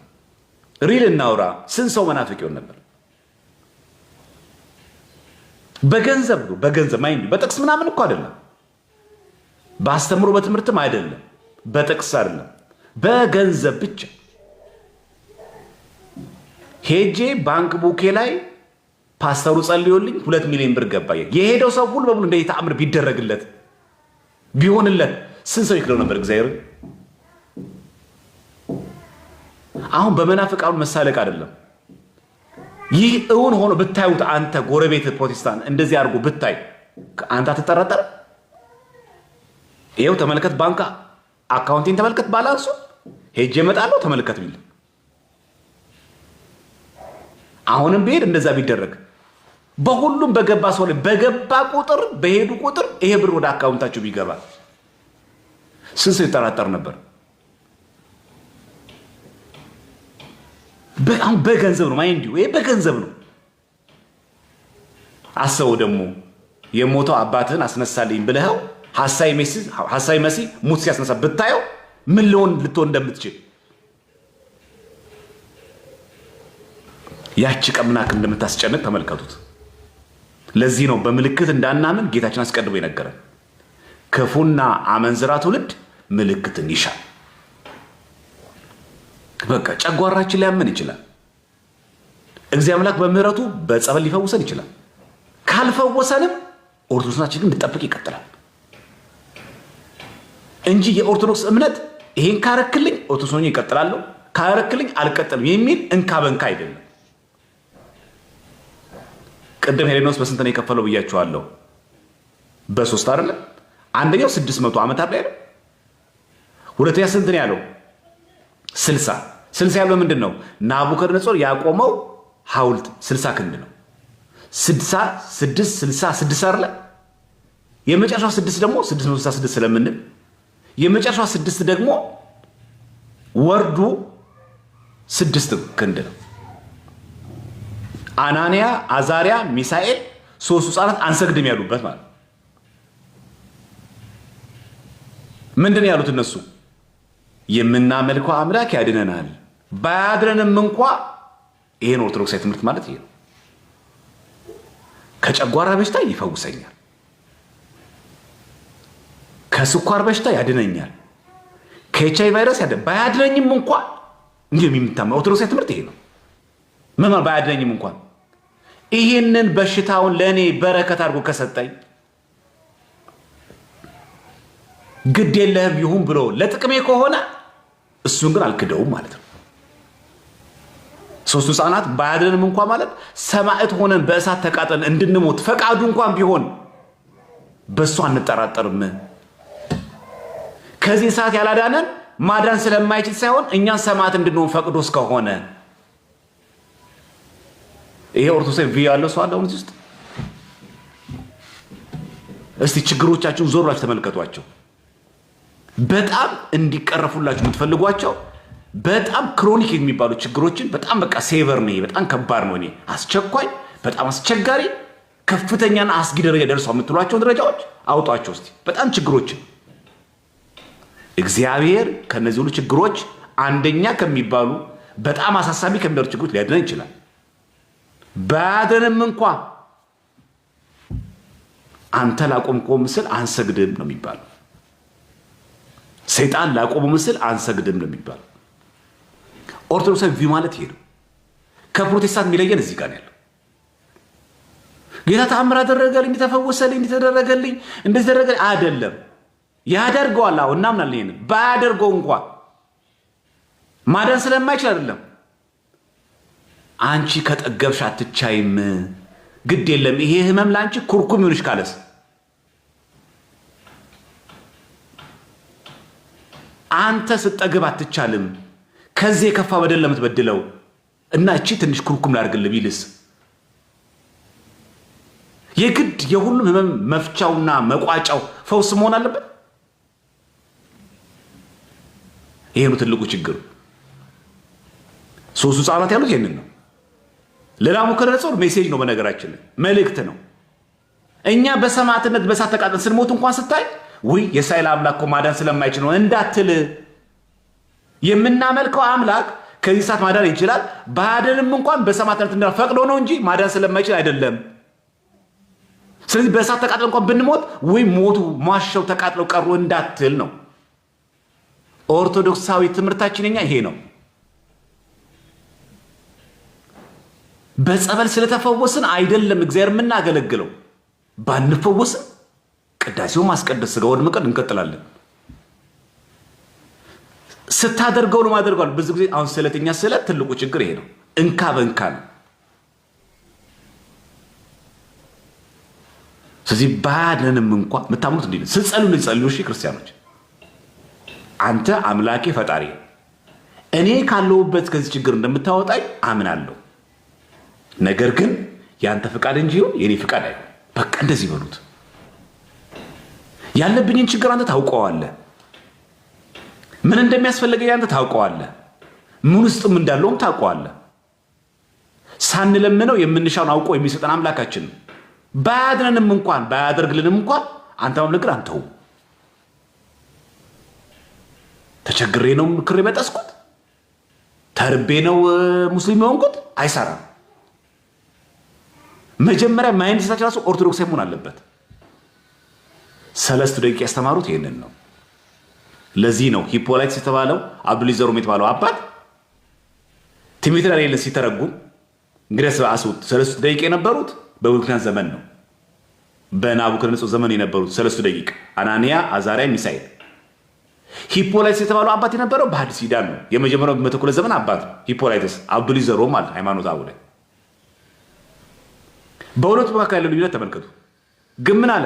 ሪል እናውራ፣ ስንት ሰው መናፍቅ ይሆን ነበር? በገንዘብ ነው። በገንዘብ ማይንድ በጥቅስ ምናምን እኮ አይደለም። በአስተምሮ በትምህርትም አይደለም። በጥቅስ አይደለም። በገንዘብ ብቻ ሄጄ ባንክ ቡኬ ላይ ፓስተሩ ጸልዮልኝ 2 ሚሊዮን ብር ገባ። የሄደው ሰው ሁሉ በሙሉ እንደ ተአምር ቢደረግለት ቢሆንለት ስንት ሰው ይክለው ነበር? እግዚአብሔር አሁን በመናፍቃኑ መሳለቅ አይደለም። ይህ እውን ሆኖ ብታዩት አንተ ጎረቤት ፕሮቴስታንት እንደዚህ አድርጎ ብታይ አንተ አትጠራጠር? ይሄው ተመልከት፣ ባንክ አካውንቲን ተመልከት፣ ባላንሱ ሄጄ እመጣለሁ ተመልከት ቢል አሁንም ቢሄድ እንደዛ ቢደረግ በሁሉም በገባ ሰው ላይ በገባ ቁጥር በሄዱ ቁጥር ይሄ ብር ወደ አካውንታቸው ቢገባ ስንት ሰው ይጠራጠር ነበር? አሁን በገንዘብ ነው ማይንድ ይሄ በገንዘብ ነው። አሰው ደግሞ የሞተው አባትህን አስነሳልኝ ብለኸው ሐሳዊ መሲህ ሙት ሲያስነሳ ብታየው ምን ልትሆን እንደምትችል ያቺ ቀምናክ እንደምታስጨንቅ ተመልከቱት። ለዚህ ነው በምልክት እንዳናምን ጌታችን አስቀድሞ የነገረን። ክፉና አመንዝራ ትውልድ ምልክትን ይሻል። በቃ ጨጓራችን ሊያመን ይችላል። እግዚአብሔር አምላክ በምህረቱ በጸበል ሊፈውሰን ይችላል። ካልፈወሰንም ኦርቶዶክሳችን ግን እንድጠብቅ ይቀጥላል እንጂ የኦርቶዶክስ እምነት ይሄን ካረክልኝ ኦርቶዶክስ ሆኜ ይቀጥላለሁ፣ ካረክልኝ አልቀጥልም የሚል እንካ በንካ አይደለም። ቅድም ሄሌኖስ በስንት ነው የከፈለው ብያችኋለሁ? በ3 አይደለ? አንደኛው 600 ዓመታት ላይ ነው። ሁለተኛ ስንት ነው ያለው? 60 ያለው ምንድን ነው? ናቡከደነጾር ያቆመው ሐውልት 60 ክንድ ነው። 66 አይደለ? የመጨረሻው 6 ደግሞ 666 ስለምንል የመጨረሻው 6 ደግሞ ወርዱ 6 ክንድ ነው። አናንያ፣ አዛሪያ፣ ሚሳኤል 3 ሕፃናት አንሰግድም ያሉበት ማለት ምንድን ነው ያሉት እነሱ? የምናመልከው አምላክ ያድነናል፣ ባያድነንም እንኳ ይሄን ኦርቶዶክሳዊ ትምህርት ማለት ይሄ ነው። ከጨጓራ በሽታ ይፈውሰኛል፣ ከስኳር በሽታ ያድነኛል፣ ከኤችአይቪ ቫይረስ ባያድነኝም እንኳ እንዲህ የሚታመን ኦርቶዶክሳዊ ትምህርት ይሄ ነው። ምን ማለት ባያድነኝም እንኳን ይህንን በሽታውን ለእኔ በረከት አድርጎ ከሰጠኝ ግድ የለህም ይሁን ብሎ ለጥቅሜ ከሆነ እሱን ግን አልክደውም ማለት ነው። 3 ሕፃናት ባያድነንም እንኳን ማለት ሰማዕት ሆነን በእሳት ተቃጠለን እንድንሞት ፈቃዱ እንኳን ቢሆን በእሱ አንጠራጠርም። ከዚህ ሰዓት ያላዳነን ማዳን ስለማይችል ሳይሆን እኛን ሰማዕት እንድንሆን ፈቅዶ እስከሆነ ይሄ ኦርቶዶክሳዊ ቪ ያለው ሰው አለ አሁን እዚህ ውስጥ? እስቲ ችግሮቻችሁን ዞር ብላችሁ ተመልከቷቸው። በጣም እንዲቀረፉላችሁ የምትፈልጓቸው በጣም ክሮኒክ የሚባሉ ችግሮችን በጣም በቃ ሴቨር ነው፣ በጣም ከባድ ነው፣ እኔ አስቸኳይ፣ በጣም አስቸጋሪ፣ ከፍተኛና አስጊ ደረጃ ደርሰው የምትሏቸው ደረጃዎች አውጧቸው እስቲ። በጣም ችግሮችን እግዚአብሔር ከነዚህ ሁሉ ችግሮች አንደኛ ከሚባሉ በጣም አሳሳቢ ከሚባሉ ችግሮች ሊያድነን ይችላል። ባያድነንም እንኳ አንተ ላቆምከው ምስል አንሰግድም ነው የሚባለው። ሰይጣን ላቆመው ምስል አንሰግድም ነው የሚባለው። ኦርቶዶክሳዊ ቪው ማለት ይሄ ነው። ከፕሮቴስታንት የሚለየን እዚህ ጋር ያለው ጌታ ተአምር አደረገልኝ፣ እንዲተፈወሰልኝ፣ እንዲተደረገልኝ፣ እንደዚህ ተደረገልኝ አይደለም። ያደርገዋል፣ አዎ እናምናለን። ይሄን ባያደርገው እንኳ ማዳን ስለማይችል አይደለም። አንቺ ከጠገብሽ አትቻይም፣ ግድ የለም ይሄ ህመም ለአንቺ ኩርኩም ይሁንሽ ካለስ አንተ ስጠግብ አትቻልም፣ ከዚህ የከፋ በደል ለምትበድለው እና እቺ ትንሽ ኩርኩም ላድርግልህ ቢልስ የግድ የሁሉም ህመም መፍቻውና መቋጫው ፈውስ መሆን አለበት? ይሄ ነው ትልቁ ችግር። 3 ሕፃናት ያሉት ይሄንን ነው። ለናቡከደነጾር ሜሴጅ ነው፣ በነገራችን ላይ መልእክት ነው። እኛ በሰማዕትነት በእሳት ተቃጥለን ስንሞት እንኳን ስታይ ወይ የእስራኤል አምላክ እኮ ማዳን ስለማይችል ነው እንዳትል። የምናመልከው አምላክ ከዚህ እሳት ማዳን ይችላል። ባያድንም እንኳን በሰማዕትነት እንዳ ፈቅዶ ነው እንጂ ማዳን ስለማይችል አይደለም። ስለዚህ በእሳት ተቃጥለን እንኳን ብንሞት ወይ ሞቱ ማሸው ተቃጥለው ቀሩ እንዳትል ነው። ኦርቶዶክሳዊ ትምህርታችን እኛ ይሄ ነው። በጸበል ስለተፈወስን አይደለም እግዚአብሔር የምናገለግለው። ባንፈወስም ቅዳሴው ማስቀደስ ስጋ ወድ መቀድ እንቀጥላለን። ስታደርገው ነው ማደርገዋል። ብዙ ጊዜ አሁን ስለተኛ ስለት ትልቁ ችግር ይሄ ነው። እንካ በእንካ ነው። ስለዚህ ባያድነንም እንኳ የምታምኑት እንዴ ነው? ስትጸልዩ ልጸልዩ። እሺ ክርስቲያኖች፣ አንተ አምላኬ ፈጣሪ እኔ ካለሁበት ከዚህ ችግር እንደምታወጣኝ አምናለሁ። ነገር ግን ያንተ ፍቃድ እንጂ የኔ ፍቃድ አይደለም። በቃ እንደዚህ በሉት። ያለብኝን ችግር አንተ ታውቀዋለህ። ምን እንደሚያስፈልገኝ አንተ ታውቀዋለህ። ምን ውስጥም እንዳለውም ታውቀዋለህ። ሳንለምነው የምንሻውን አውቆ የሚሰጠን አምላካችን ነው። ባያድነንም እንኳን ባያደርግልንም እንኳን አንተ ማምለክን አንተው። ተቸግሬ ነው ምክር የበጠስኩት፣ ተርቤ ነው ሙስሊም የሆንኩት አይሰራም። መጀመሪያ ማይንድ ሴታችን ራሱ ኦርቶዶክሳዊ መሆን አለበት። 3 ደቂቃ ያስተማሩት ይሄንን ነው። ለዚህ ነው ሂፖላይትስ የተባለው አብዱሊዘሮም የተባለው አባት ትንቢተ ዳንኤል ሲተረጉም እንግዲህ አስቡት፣ 3 ደቂቅ የነበሩት በብሉይ ኪዳን ዘመን ነው። በናቡከደነፆር ዘመን የነበሩት 3 ደቂቅ አናንያ፣ አዛርያ፣ ሚሳኤል። ሂፖላይተስ የተባለው አባት የነበረው በሐዲስ ኪዳን ነው። የመጀመሪያው በመቶ ክፍለ ዘመን አባት ሂፖላይተስ አብዱሊዘሮ ማለት ሃይማኖት አቡ ላይ። በሁለቱ መካከል ያለው ልዩነት ተመልከቱ። ግን ምን አለ?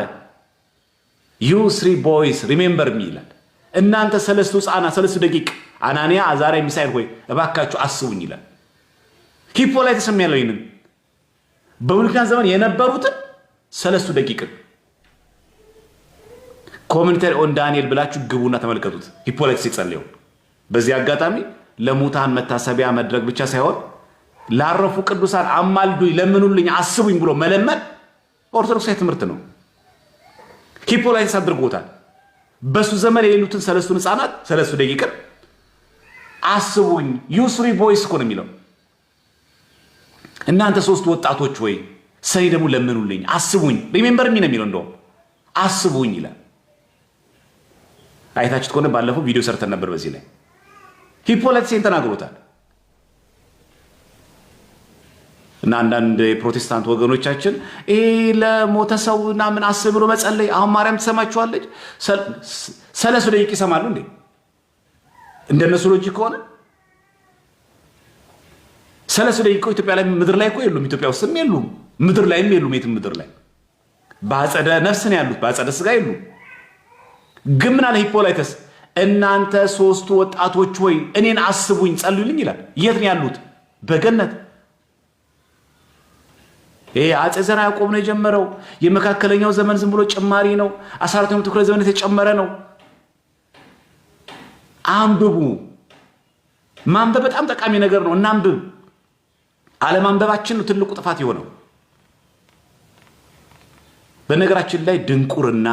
ዩ 3 ቦይስ ሪሜምበር ሚ ይላል። እናንተ 3 ሕፃናት 3 ደቂቅ አናንያ፣ አዛርያ፣ ሚሳኤል ሆይ እባካችሁ አስቡኝ ይላል። ሂፖላይተስ የሚያለው ይህንን በብሉይ ኪዳን ዘመን የነበሩትን 3 ደቂቅን ኮሜንተሪ ኦን ዳንኤል ብላችሁ ግቡና ተመልከቱት። ሂፖላይተስ የጸለየው በዚህ አጋጣሚ ለሙታን መታሰቢያ መድረግ ብቻ ሳይሆን ላረፉ ቅዱሳን አማልዱኝ፣ ለምኑልኝ፣ አስቡኝ ብሎ መለመን ኦርቶዶክሳዊ ትምህርት ነው። ሂፖላይተስ አድርጎታል። በሱ ዘመን የሌሉትን 3 ሕፃናት 3 ደቂቅን አስቡኝ። ዩ 3 ቦይስ እኮ ነው የሚለው። እናንተ 3 ወጣቶች ወይ ሰይ ደግሞ ለምኑልኝ፣ አስቡኝ። ሪሜምበር ሚ ነው የሚለው። እንደውም አስቡኝ ይላል። አይታችሁት ከሆነ ባለፈው ቪዲዮ ሰርተን ነበር በዚህ ላይ ሂፖላይተስ ተናግሮታል። እና አንዳንድ የፕሮቴስታንት ወገኖቻችን ለሞተ ሰው ምናምን አስብ ብሎ መጸለይ፣ አሁን ማርያም ትሰማችኋለች 3 ደቂቅ ይሰማሉ እንዴ? እንደነሱ ሎጂክ ከሆነ 3 ደቂቅ ኢትዮጵያ ላይ ምድር ላይ እኮ የሉም። ኢትዮጵያ ውስጥም የሉም፣ ምድር ላይም የሉም። የትም ምድር ላይ በአጸደ ነፍስ ነው ያሉት፣ በአጸደ ስጋ የሉም። ግን ምን አለ ሂፖላይተስ? እናንተ 3 ወጣቶች ወይ እኔን አስቡኝ፣ ጸልዩልኝ ይላል። የት ነው ያሉት? በገነት። ይሄ አፄ ዘርዓ ያዕቆብ ነው የጀመረው። የመካከለኛው ዘመን ዝም ብሎ ጭማሪ ነው። 14ኛው ክፍለ ዘመን የተጨመረ ነው። አንብቡ። ማንበብ በጣም ጠቃሚ ነገር ነው። እናንብብ። አለማንበባችን ነው ትልቁ ጥፋት የሆነው። በነገራችን ላይ ድንቁርና፣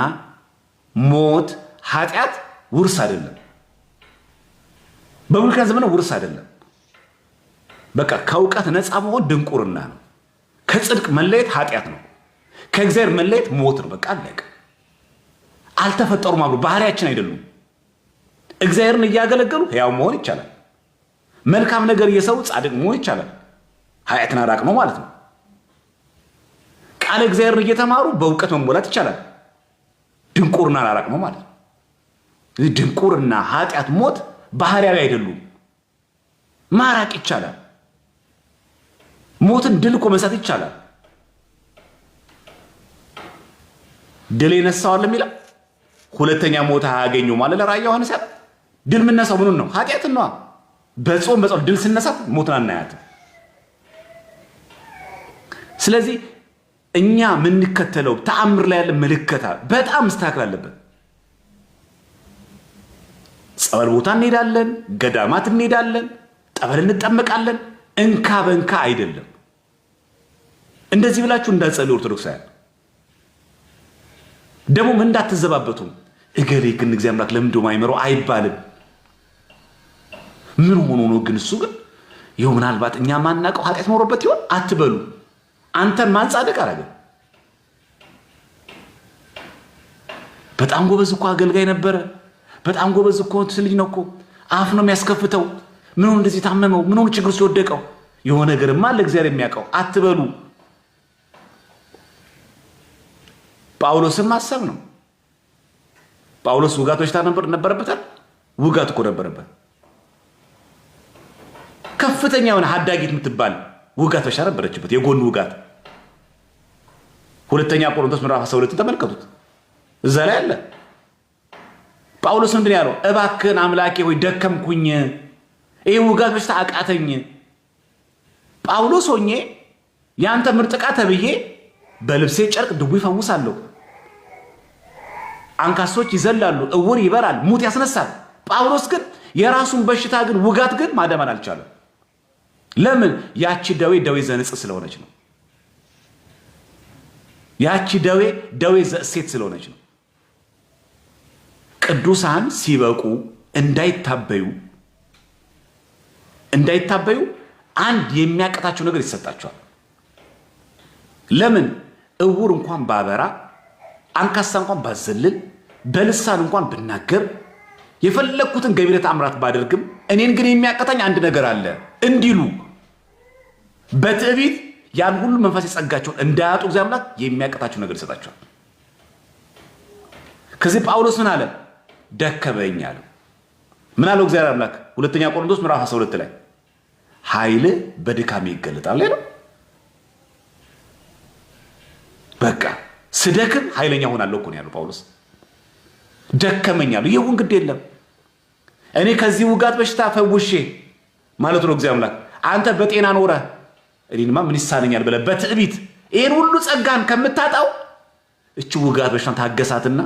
ሞት፣ ኃጢአት ውርስ አይደለም። በብሉይ ኪዳን ዘመን ውርስ አይደለም። በቃ ከእውቀት ነፃ መሆን ድንቁርና ነው። ከጽድቅ መለየት ኃጢአት ነው። ከእግዚአብሔር መለየት ሞት ነው። በቃ አለቀ። አልተፈጠሩም አብሮ ባህሪያችን አይደሉም። እግዚአብሔርን እያገለገሉ ሕያው መሆን ይቻላል። መልካም ነገር እየሰሩ ጻድቅ መሆን ይቻላል። ኃጢአትን አራቅ ነው ማለት ነው። ቃለ እግዚአብሔርን እየተማሩ በእውቀት መሞላት ይቻላል። ድንቁርና አራቅ ነው ማለት ነው። ድንቁርና፣ ኃጢአት፣ ሞት ባህሪያዊ አይደሉም። ማራቅ ይቻላል። ሞትን ድል እኮ መንሳት ይቻላል። ድል የነሳዋል የሚለው ሁለተኛ ሞት አያገኘው ማለት ለራእየ ዮሐንስ ያለ ድል የምነሳው ምኑን ነው? ኃጢአትን ነዋ። በጾም በጸሎት ድል ስነሳት ሞትን አናያትም። ስለዚህ እኛ የምንከተለው ተአምር ላይ ያለ ምልከታ በጣም መስተካከል አለበት። ጸበል ቦታ እንሄዳለን፣ ገዳማት እንሄዳለን፣ ጠበል እንጠመቃለን። እንካ በእንካ አይደለም። እንደዚህ ብላችሁ እንዳትጸልዩ ኦርቶዶክሳውያን። ደግሞ ምን እንዳትዘባበቱ። እገሌ ግን እግዚአብሔር አምላክ ለምን ደሞ አይመረው አይባልም። ምን ሆኖ ነው ግን እሱ ግን ይኸው ምናልባት እኛ ማናውቀው ኃጢአት ኖሮበት ይሆን አትበሉ። አንተን ማን ጻድቅ አደረገ? በጣም ጎበዝ እኮ አገልጋይ ነበረ። በጣም ጎበዝ እኮ ልጅ ነው እኮ አፍ ነው የሚያስከፍተው። ምን ሆነ እንደዚህ ታመመው? ምን ሆነ ችግር ሲወደቀው? የሆነ ነገርማ ለእግዚአብሔር የሚያውቀው አትበሉ። ጳውሎስን ማሰብ ነው። ጳውሎስ ውጋቶች ነበረበታል። ውጋት እኮ ነበረበት። ከፍተኛ የሆነ ሀዳጊት የምትባል ውጋት በሻ ነበረችበት፣ የጎን ውጋት። ሁለተኛ ቆሮንቶስ ምዕራፍ 12 ተመልከቱት፣ እዛ ላይ አለ። ጳውሎስ ምንድን ያለው? እባክህን አምላኬ ሆይ ደከምኩኝ፣ ይህ ውጋት በሽታ አቃተኝ። ጳውሎስ ሆኜ ያንተ ምርጥ ዕቃ ተብዬ በልብሴ ጨርቅ ድውይ ይፈውሳለሁ፣ አንካሶች ይዘላሉ፣ እውር ይበራል፣ ሙት ያስነሳል። ጳውሎስ ግን የራሱን በሽታ ግን ውጋት ግን ማዳመን አልቻለም። ለምን? ያቺ ደዌ ዘንጽ ስለሆነች ነው። ያቺ ደዌ ዘእሴት ስለሆነች ነው። ቅዱሳን ሲበቁ እንዳይታበዩ አንድ የሚያቀታቸው ነገር ይሰጣቸዋል። ለምን? እውር እንኳን ባበራ፣ አንካሳ እንኳን ባዘልል፣ በልሳን እንኳን ብናገር፣ የፈለግኩትን ገቢረ ተአምራት ባደርግም እኔን ግን የሚያቀታኝ አንድ ነገር አለ እንዲሉ በትዕቢት ያን ሁሉ መንፈስ የጸጋቸውን እንዳያጡ እግዚአብሔር አምላክ የሚያቀታቸው ነገር ይሰጣቸዋል። ከዚህ ጳውሎስ ምን አለ? ደከመኝ አለ። ምን አለው እግዚአብሔር አምላክ? ሁለተኛ ቆሮንቶስ ምዕራፍ 12 ላይ ኃይል በድካም ይገለጣል አይደል? በቃ ስደክም ኃይለኛ ሆናለሁ እኮ ነው ያለው ጳውሎስ። ደከመኝ አለ። ይሁን ግድ የለም እኔ ከዚህ ውጋት በሽታ ፈውሼ ማለት ነው እግዚአብሔር አምላክ። አንተ በጤና ኖረ እኔንማ ምን ይሳነኛል ብለህ በትዕቢት ይሄን ሁሉ ጸጋን ከምታጣው እቺ ውጋት በሽታን ታገሳትና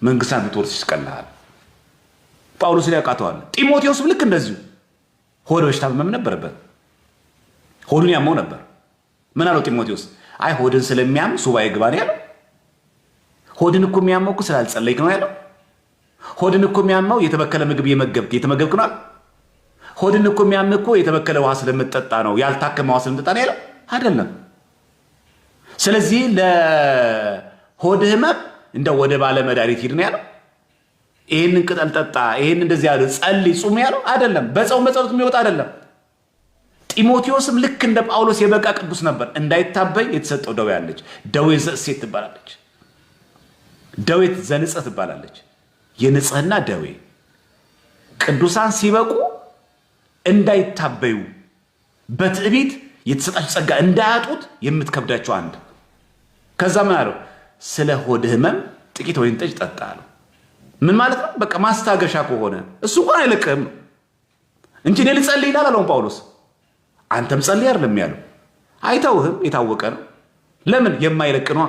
መንግስትን ብትወርስ ይስቀልሃል። ጳውሎስን ያውቃተዋል። ጢሞቴዎስም ልክ እንደዚሁ ሆድ በሽታ መም ነበረበት። ሆዱን ያመው ነበር። ምን አለው ጢሞቴዎስ? አይ ሆድን ስለሚያም ሱባኤ ግባ ነው ያለው። ሆድን እኮ የሚያመው እኮ ስላልጸለይክ ነው ያለው። ሆድን እኮ የሚያመው የተበከለ ምግብ የተመገብክ ነው። ሆድን እኮ የሚያም እኮ የተበከለ ውሃ ስለምትጠጣ ነው፣ ያልታከመ ውሃ ስለምትጠጣ ነው ያለው አይደለም። ስለዚህ ለሆድ ህመም እንደ ወደ ባለ መድኃኒት ሂድ ነው ያለው። ይሄንን ቅጠል ጠጣ፣ ይሄን እንደዚህ ያለ ጸልይ፣ ጹም ያለው አይደለም። በጸው መጸሎት የሚወጣ አይደለም። ጢሞቴዎስም ልክ እንደ ጳውሎስ የበቃ ቅዱስ ነበር። እንዳይታበይ የተሰጠው ደዌ አለች። ደዌ ዘእሴት ትባላለች። ደዌ ዘንጽህ ትባላለች። የንጽህና ደዌ ቅዱሳን ሲበቁ እንዳይታበዩ በትዕቢት የተሰጣቸው ጸጋ እንዳያጡት የምትከብዳቸው አንድ። ከዛ ምን አለው? ስለ ሆድ ህመም ጥቂት ወይን ጠጅ ጠጣ አለው። ምን ማለት ነው? በቃ ማስታገሻ ከሆነ እሱ እንኳን አይለቅህም ነው እንጂ እኔ ልጸልይ ይላል አለው ጳውሎስ። አንተም ጸልይ አይደለም ያለው። አይተውህም፣ የታወቀ ነው። ለምን የማይለቅ ነዋ።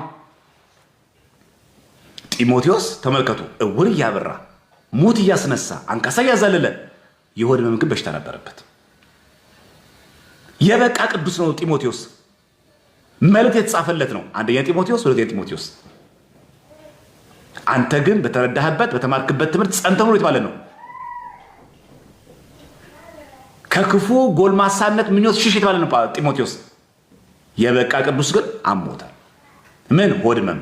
ጢሞቴዎስ ተመልከቱ፣ እውር እያበራ ሙት እያስነሳ አንካሳ እያዛለለ የሆድ ህመም ግን በሽታ ነበረበት። የበቃ ቅዱስ ነው ጢሞቴዎስ። መልእክት የተጻፈለት ነው። አንደኛ ጢሞቴዎስ፣ ሁለተኛ ጢሞቴዎስ። አንተ ግን በተረዳህበት በተማርክበት ትምህርት ጸንተህ ኑር ማለት ነው። ከክፉ ጎልማሳነት ምኞት ሽሽ የተባለ ነው ጢሞቴዎስ። የበቃ ቅዱስ ግን አሞታል። ምን? ሆድ ህመም።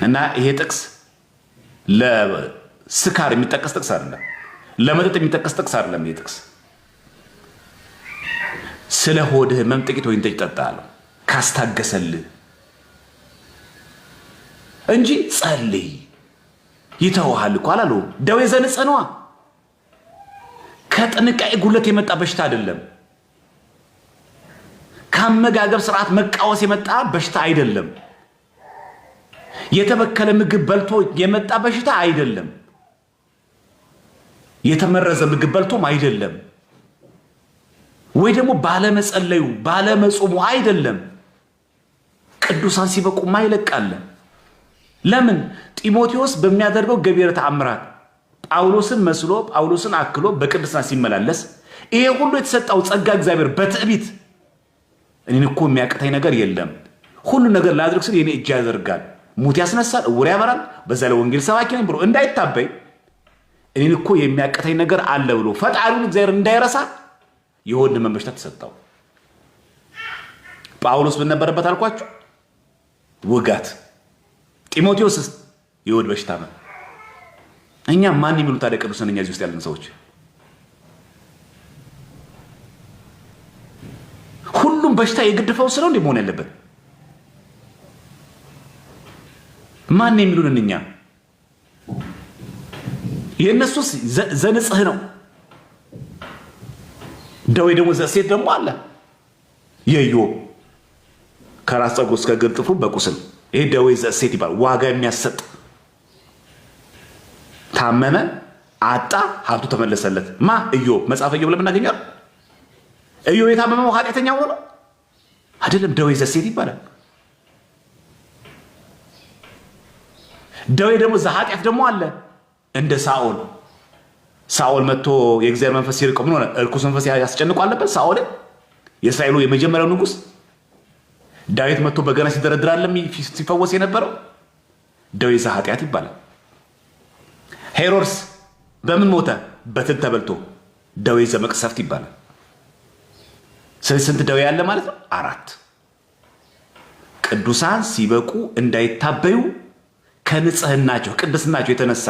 እና ይሄ ጥቅስ ለስካር የሚጠቀስ ጥቅስ አይደለም፣ ለመጠጥ የሚጠቀስ ጥቅስ አይደለም። ይሄ ጥቅስ ስለ ሆድ ህመም ጥቂት ወይን ጠጅ ጠጣ አለው ካስታገሰልህ እንጂ ጸልይ ይተውሃል እኮ አላለው። ደዌ ዘንጽህ ነዋ። ከጥንቃቄ ጉለት የመጣ በሽታ አይደለም። ከአመጋገብ ስርዓት መቃወስ የመጣ በሽታ አይደለም። የተበከለ ምግብ በልቶ የመጣ በሽታ አይደለም። የተመረዘ ምግብ በልቶም አይደለም። ወይ ደግሞ ባለመጸለዩ ባለመጾሙ አይደለም። ቅዱሳን ሲበቁ ማይለቃለ። ለምን? ጢሞቴዎስ በሚያደርገው ገቢረ ተአምራት ጳውሎስን መስሎ ጳውሎስን አክሎ በቅድስና ሲመላለስ ይሄ ሁሉ የተሰጣው ጸጋ እግዚአብሔር በትዕቢት እኔን እኮ የሚያቅተኝ ነገር የለም፣ ሁሉ ነገር ላድርግ ስል የኔ እጅ ያደርጋል፣ ሙት ያስነሳል፣ እውር ያበራል፣ በዛ ላይ ወንጌል ሰባኪ ነኝ ብሎ እንዳይታበይ እኔን እኮ የሚያቅተኝ ነገር አለ ብሎ ፈጣሪውን እግዚአብሔር እንዳይረሳ የሆድ ህመም በሽታ ተሰጠው። ጳውሎስ ምን ነበረበት አልኳችሁ? ውጋት። ጢሞቴዎስስ የሆድ በሽታ ነው። እኛ ማን የሚሉት ታዲያ ቅዱሳን? እኛ እዚህ ውስጥ ያለን ሰዎች ሁሉም በሽታ የግድ ፈውስ ነው እንዴ መሆን ያለበት? ማን የሚሉን እኛ? የእነሱስ ዘንጽህ ነው። ደዌ ደግሞ ዘእሴት ደግሞ አለ። የኢዮብ ከራስ ፀጉር እስከ እግር ጥፍሩ በቁስል ይሄ ደዌ ዘእሴት ይባላል። ዋጋ የሚያሰጥ ታመመ፣ አጣ፣ ሀብቱ ተመለሰለት። ማ? ኢዮብ። መጽሐፈ ኢዮብ ለምን እናገኛለን? ኢዮብ የታመመው ኃጢአተኛ ሆኖ አይደለም። ደዌ ዘእሴት ይባላል። ደዌ ደግሞ ዘኃጢአት ደግሞ አለ። እንደ ሳኦል መጥቶ የእግዚአብሔር መንፈስ ሲርቀው ምን ሆነ? እርኩስ መንፈስ ያስጨንቀው አለበት ሳኦልን። የእስራኤሉ የመጀመሪያው ንጉስ ዳዊት መጥቶ በገና ሲደረድር አለም ሲፈወስ የነበረው ደዌ ዘኃጢአት ይባላል። ሄሮድስ በምን ሞተ? በትል ተበልቶ ደዌ ዘመቅሰፍት ይባላል። ስለዚህ ስንት ደዌ ያለ ማለት ነው? 4። ቅዱሳን ሲበቁ እንዳይታበዩ ከንጽህናቸው ቅድስናቸው የተነሳ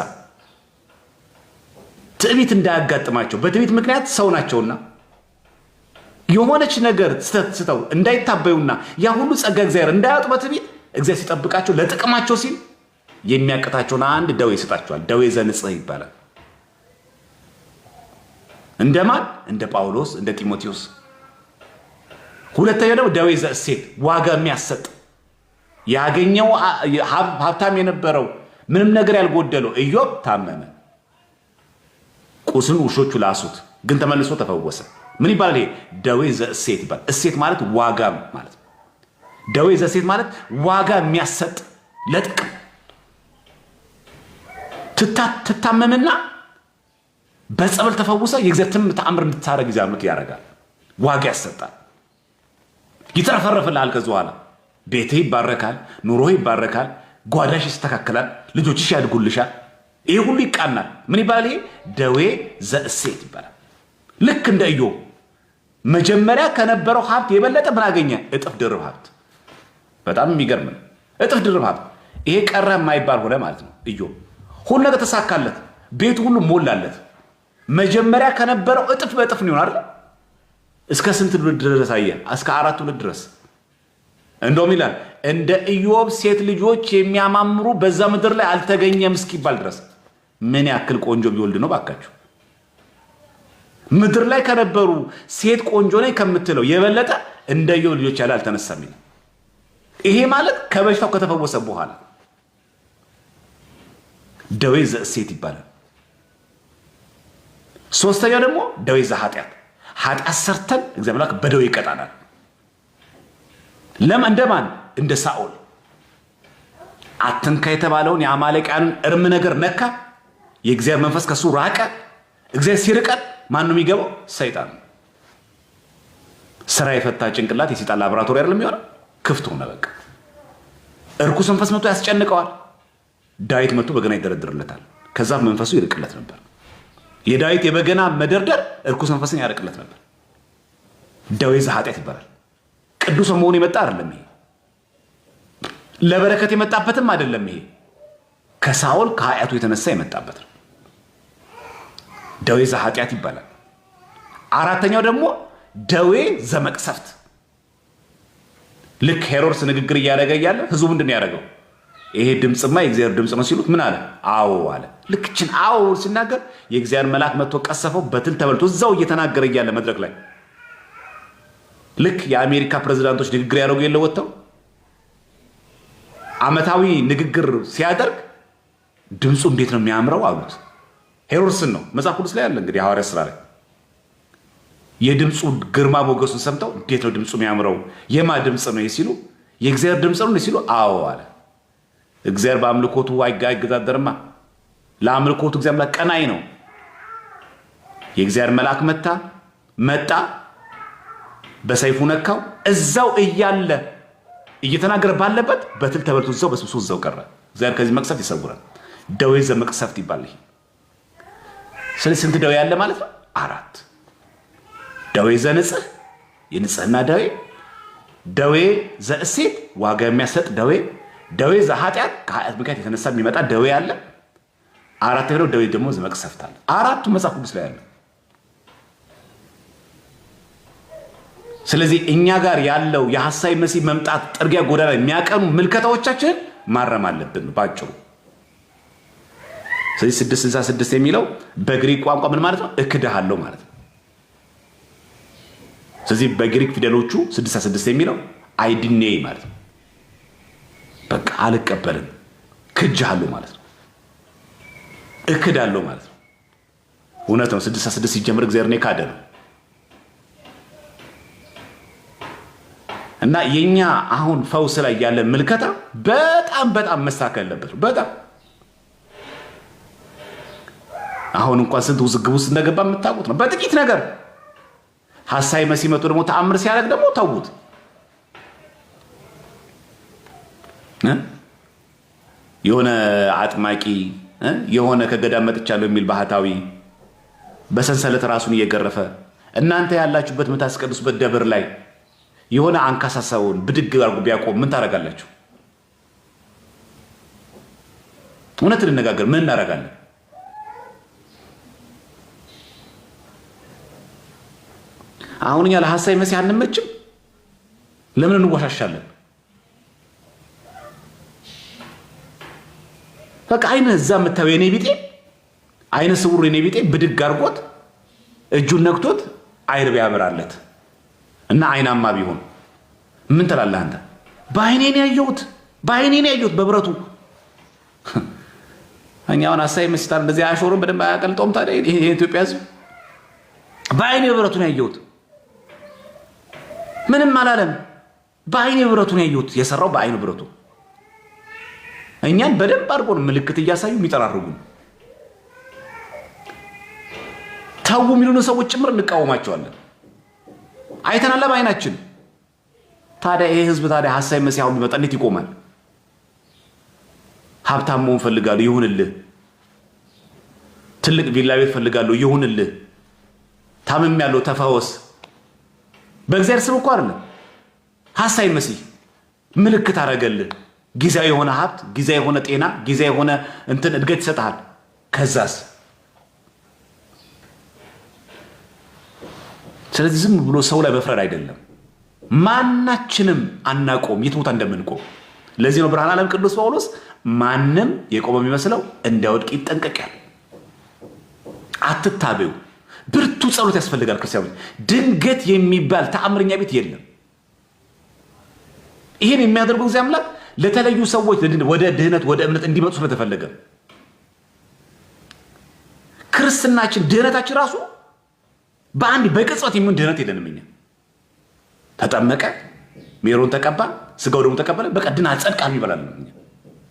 ትዕቢት እንዳያጋጥማቸው። በትዕቢት ምክንያት ሰው ናቸውና የሆነች ነገር ስተው እንዳይታበዩና ያ ሁሉ ጸጋ እግዚአብሔር እንዳያጥበት ቤት እግዚአብሔር ሲጠብቃቸው ለጥቅማቸው ሲል የሚያቀታቸውን አንድ ደዌ ይሰጣቸዋል። ደዌ ዘንጽህ ይባላል። እንደማን? እንደ ጳውሎስ፣ እንደ ጢሞቴዎስ። ሁለተኛው ደግሞ ደዌ ዘእሴት፣ ዋጋ የሚያሰጥ ያገኘው ሀብታም የነበረው ምንም ነገር ያልጎደለው ኢዮብ ታመመ። ቁስሉን ውሾቹ ላሱት፣ ግን ተመልሶ ተፈወሰ። ምን ይባላል? ይሄ ደዌ ዘእሴት ይባላል። እሴት ማለት ዋጋ ማለት ነው። ደዌ ዘእሴት ማለት ዋጋ የሚያሰጥ ለጥቅም ትታመምና በጸበል ተፈውሰ የእግዚአብሔር ተአምር እንድታረግ እግዚአብሔር ያደርጋል። ዋጋ ያሰጣል። ይተረፈረፍልሃል። ከዚህ በኋላ ቤትህ ይባረካል፣ ኑሮህ ይባረካል፣ ጓዳሽ ይስተካከላል፣ ልጆችሽ ያድጉልሻል። ይሄ ሁሉ ይቃናል። ምን ይባላል? ይሄ ደዌ ዘእሴት ይባላል። ልክ እንደ ኢዮብ መጀመሪያ ከነበረው ሀብት የበለጠ ምን አገኘ? እጥፍ ድርብ ሀብት። በጣም የሚገርም ነው። እጥፍ ድርብ ሀብት። ይሄ ቀረ የማይባል ሆነ ማለት ነው። ኢዮብ ሁሉ ነገር ተሳካለት፣ ቤቱ ሁሉ ሞላለት። መጀመሪያ ከነበረው እጥፍ በእጥፍ ነው ይሆናል። እስከ ስንት ትውልድ ድረስ አየ? እስከ 4 ትውልድ ድረስ። እንደውም ይላል እንደ ኢዮብ ሴት ልጆች የሚያማምሩ በዛ ምድር ላይ አልተገኘም እስኪባል ድረስ። ምን ያክል ቆንጆ ቢወልድ ነው ባካችሁ! ምድር ላይ ከነበሩ ሴት ቆንጆ ነኝ ከምትለው የበለጠ እንደ ኢዮብ ልጆች ያለ አልተነሳም። ይሄ ማለት ከበሽታው ከተፈወሰ በኋላ ደዌ ዘእሴት ይባላል። ሶስተኛው ደግሞ ደዌ ዘኃጢአት። ኃጢአት ሰርተን እግዚአብሔር አምላክ በደዌ ይቀጣናል። እንደማን? እንደ ሳኦል አትንካ የተባለውን የአማሌቃንን እርም ነገር ነካ። የእግዚአብሔር መንፈስ ከሱ ራቀ። እግዚአብሔር ሲርቀን ማን ነው የሚገባው? ሰይጣን። ስራ የፈታ ጭንቅላት የሰይጣን ላቦራቶሪ አይደለም የሚሆነው። ክፍት ሆነ። በቃ እርኩስ መንፈስ መጥቶ ያስጨንቀዋል። ዳዊት መጥቶ በገና ይደረድርለታል። ከዛ መንፈሱ ይርቅለት ነበር። የዳዊት የበገና መደርደር እርኩስ መንፈስን ያርቅለት ነበር። ደዌ ዘኃጢአት ይባላል። ቅዱስ መሆኑ የመጣ አይደለም ይሄ። ለበረከት የመጣበትም አይደለም ይሄ። ከሳኦል ከኃጢአቱ የተነሳ የመጣበት ነው። ደዌ ዘኃጢአት ይባላል። አራተኛው ደግሞ ደዌ ዘመቅሰፍት። ልክ ሄሮድስ ንግግር እያደረገ እያለ ህዝቡ ምንድን ያደረገው? ይሄ ድምፅማ የእግዚአብሔር ድምፅ ነው ሲሉት ምን አለ? አዎ አለ። ልክችን አዎ ሲናገር የእግዚአብሔር መልአክ መጥቶ ቀሰፈው፣ በትል ተበልቶ እዛው እየተናገረ እያለ መድረክ ላይ ልክ የአሜሪካ ፕሬዝዳንቶች ንግግር ያደረጉ የለ ወጥተው ዓመታዊ ንግግር ሲያደርግ ድምፁ እንዴት ነው የሚያምረው አሉት። ሄሮድስን ነው መጽሐፍ ቅዱስ ላይ ያለ እንግዲህ ሐዋርያት ሥራ ላይ የድምፁ ግርማ ሞገሱን ሰምተው እንዴት ነው ድምፁ የሚያምረው? የማ ድምፅ ነው ሲሉ የእግዚአብሔር ድምፅ ነው ሲሉ አዎ አለ። እግዚአብሔር በአምልኮቱ አይገዛደርማ። ለአምልኮቱ እግዚአብሔር ቀናይ ነው። የእግዚአብሔር መልአክ መጣ፣ በሰይፉ ነካው። እዛው እያለ እየተናገረ ባለበት በትል ተበልቶ እዛው በስብሶ እዛው ቀረ። እግዚአብሔር ከዚህ መቅሰፍት ይሰውራል። ደዌ ዘመቅሰፍት ይባላል። ስለዚህ ስንት ደዌ ያለ ማለት ነው? 4 ደዌ ዘንጽህ፣ የንጽህና ደዌ፣ ደዌ ዘእሴት፣ ዋጋ የሚያሰጥ ደዌ፣ ደዌ ዘኃጢአት፣ ከኃጢአት ምክንያት የተነሳ የሚመጣ ደዌ አለ። 4ኛው ደዌ ደግሞ ዘመቅሰፍት አለ። 4ቱ መጽሐፍ ቅዱስ ላይ አለ። ስለዚህ እኛ ጋር ያለው የሐሳዊ መሲህ መምጣት ጥርጊያ ጎዳና የሚያቀኑ ምልከታዎቻችንን ማረም አለብን ባጭሩ። ስለዚህ 666 የሚለው በግሪክ ቋንቋ ምን ማለት ነው? እክድሃለሁ ማለት ነው። ስለዚህ በግሪክ ፊደሎቹ 66 የሚለው አይድኔ ማለት ነው። በቃ አልቀበልም፣ ክድሃለሁ ማለት ነው። እክዳለሁ ማለት ነው። እውነት ነው። 66 ሲጀምር እግዚአብሔር ነው ካደ ነው። እና የኛ አሁን ፈውስ ላይ ያለ ምልከታ በጣም መስተካከል አለበት። በጣም አሁን እንኳን ስንት ውዝግብ ውስጥ እንደገባ የምታውቁት ነው። በጥቂት ነገር ሐሳዊ መሲህ መጥቶ ደግሞ ተአምር ሲያደርግ ደግሞ ተውት። የሆነ አጥማቂ የሆነ ከገዳም መጥቻለሁ የሚል ባህታዊ በሰንሰለት ራሱን እየገረፈ እናንተ ያላችሁበት የምታስቀድሱበት ደብር ላይ የሆነ አንካሳሳውን ብድግ አድርጎ ቢያቆም ምን ታደርጋላችሁ? እውነት ልነጋገር ምን እናደርጋለን? አሁን እኛ ለሐሳዊ መሲህ አንመችም? ለምን እንዋሻሻለን? በቃ አይነ እዛ የምታየው የኔ ቢጤ አይነ ስውር የኔ ቢጤ ብድግ አድርጎት እጁን ነክቶት አይር ቢያበራለት እና አይናማ ቢሆን ምን ትላለህ አንተ? በአይኔ ነው ያየሁት በብረቱ። እኛውን ሐሳዊ መሲህ እንደዚህ አሾሩን በደንብ አያቀልጠውም። ታዲያ ይሄ ኢትዮጵያ ሕዝብ በአይኔ ብረቱ ነው ያየሁት ምንም አላለም። በአይኔ ብረቱ ነው ያየሁት። የሰራው በአይኑ ብረቱ። እኛን በደንብ አድርጎን ምልክት እያሳዩ የሚጠራርጉን ታው የሚሉን ሰዎች ጭምር እንቃወማቸዋለን። አይተናል በአይናችን። ታዲያ ይሄ ህዝብ ታዲያ ሐሳዊ መሲህ አሁን ቢመጣ እንዴት ይቆማል? ሀብታም መሆን ፈልጋለሁ ይሁንልህ፣ ትልቅ ቪላ ቤት ፈልጋለሁ ይሁንልህ፣ ታመም ያለው ተፈወስ። በእግዚአብሔር ስም እኮ አይደለም። ሐሳዊ መሲህ ምልክት አደረገልህ። ጊዜያዊ የሆነ ሀብት፣ ጊዜያዊ የሆነ ጤና፣ ጊዜያዊ የሆነ እንትን እድገት ይሰጣል። ከዛስ? ስለዚህ ዝም ብሎ ሰው ላይ መፍረድ አይደለም። ማናችንም አናቆም የት ቦታ እንደምንቆም። ለዚህ ነው ብርሃነ ዓለም ቅዱስ ጳውሎስ ማንም የቆመ የሚመስለው እንዳይወድቅ ይጠንቀቃል። አትታበዩ። ብርቱ ጸሎት ያስፈልጋል። ክርስቲያኖች ድንገት የሚባል ተአምረኛ ቤት የለም። ይሄን የሚያደርገው እግዚአብሔር አምላክ ለተለዩ ሰዎች ወደ ድህነት ወደ እምነት እንዲመጡ ስለተፈለገ ክርስትናችን ድህነታችን ራሱ በአንድ በቅጽበት የሚሆን ድህነት የለንም። እኛ ተጠመቀ፣ ሜሮን ተቀባ፣ ስጋው ደግሞ ተቀበለ፣ በቃ ድና ጸድቃን ይበላል።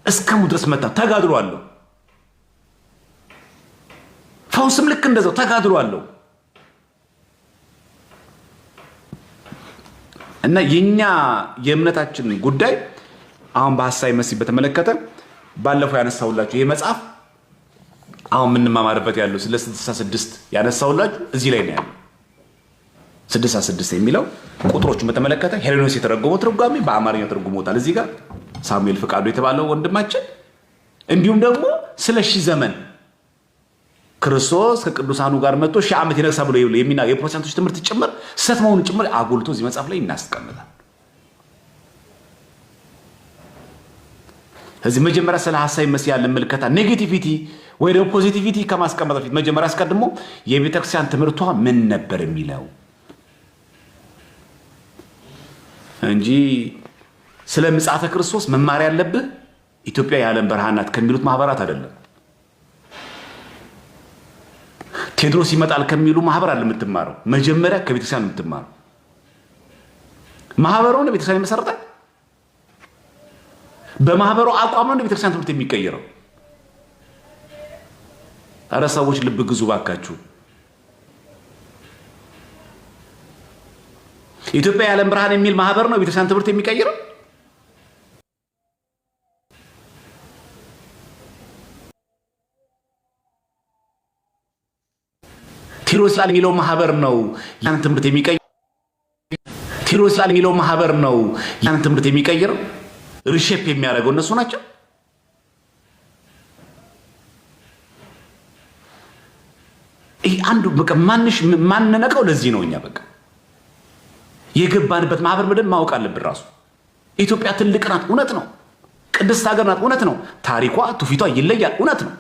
እስከሙ ድረስ መጣ። ተጋድሎ አለው። ፈውስም ልክ እንደዛው ተጋድሎ አለው። እና የኛ የእምነታችን ጉዳይ አሁን በሐሳዊ መሲህ በተመለከተ ባለፈው ያነሳውላችሁ ይሄ መጽሐፍ አሁን የምንማማርበት ያለው ስለ 66 ያነሳውላችሁ እዚህ ላይ ነው ያለው። 66 የሚለው ቁጥሮቹን በተመለከተ ሄሬኖስ የተረጎመው ትርጓሜ በአማርኛ ተርጉሞታል። እዚህ ጋር ሳሙኤል ፍቃዱ የተባለው ወንድማችን እንዲሁም ደግሞ ስለ ሺህ ዘመን ክርስቶስ ከቅዱሳኑ ጋር መጥቶ 1000 ዓመት ይነግሣል ብሎ የፕሮቴስታንቶች ትምህርት ጭምር ስህተት መሆኑን ጭምር አጎልቶ እዚህ መጽሐፍ ላይ እናስቀምጣል። እዚህ መጀመሪያ ስለ ሐሳዊ መሲህ ያለ ምልከታ ኔጌቲቪቲ ወይ ደግሞ ፖዚቲቪቲ ከማስቀመጥ በፊት መጀመሪያ አስቀድሞ የቤተክርስቲያን ትምህርቷ ምን ነበር የሚለው እንጂ ስለ ምጽአተ ክርስቶስ መማር ያለብህ ኢትዮጵያ የዓለም ብርሃን ናት ከሚሉት ማህበራት አይደለም። ቴድሮስ ይመጣል ከሚሉ ማህበር አለ የምትማረው። መጀመሪያ ከቤተክርስቲያን የምትማረው ማህበሩን ቤተክርስቲያን መሰረታል። በማህበሩ አቋም ነው ቤተክርስቲያን ትምህርት የሚቀየረው። አረ ሰዎች ልብ ግዙ ባካችሁ። ኢትዮጵያ የዓለም ብርሃን የሚል ማህበር ነው ቤተክርስቲያን ትምህርት የሚቀየረው። ቴዎድሮስ ላል የሚለው ማህበር ነው ያን ትምህርት የሚቀይረው። ቴዎድሮስ ላል የሚለው ማህበር ነው ያን ትምህርት የሚቀይረው። ሪሼፕ የሚያደርገው እነሱ ናቸው። ይሄ አንዱ በቃ ማንነቀው ለዚህ ነው። እኛ በቃ የገባንበት ማህበር በደንብ ማወቅ አለብን። ራሱ ኢትዮጵያ ትልቅ ናት፣ እውነት ነው። ቅድስት ሀገር ናት፣ እውነት ነው። ታሪኳ ትውፊቷ ይለያል፣ እውነት ነው።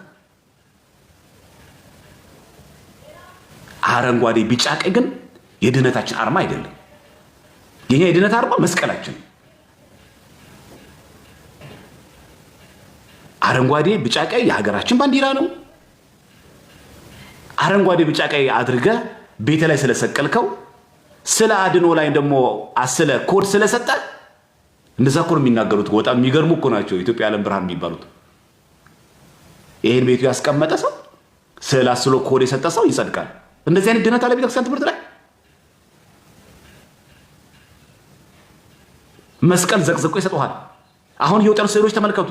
አረንጓዴ ቢጫ ቀይ ግን የድህነታችን አርማ አይደለም። የኛ የድህነት አርማ መስቀላችን። አረንጓዴ ቢጫ ቀይ የሀገራችን ባንዲራ ነው። አረንጓዴ ቢጫ ቀይ አድርገህ ቤት ላይ ስለሰቀልከው ስለ አድኖ ላይ ደግሞ አስለ ኮድ ስለሰጠ እንደዛ እኮ ነው የሚናገሩት። በጣም የሚገርሙ እኮ ናቸው ኢትዮጵያ የዓለም ብርሃን የሚባሉት። ይሄን ቤቱ ያስቀመጠ ሰው ስለ አስሎ ኮድ የሰጠ ሰው ይጸድቃል። እንደዚህ አይነት ድህነት አለ ቤተክርስቲያን ትምህርት ላይ። መስቀል ዘቅዝቆ ይሰጠዋል። አሁን የወጣኑ ስዕሎች ተመልከቱ።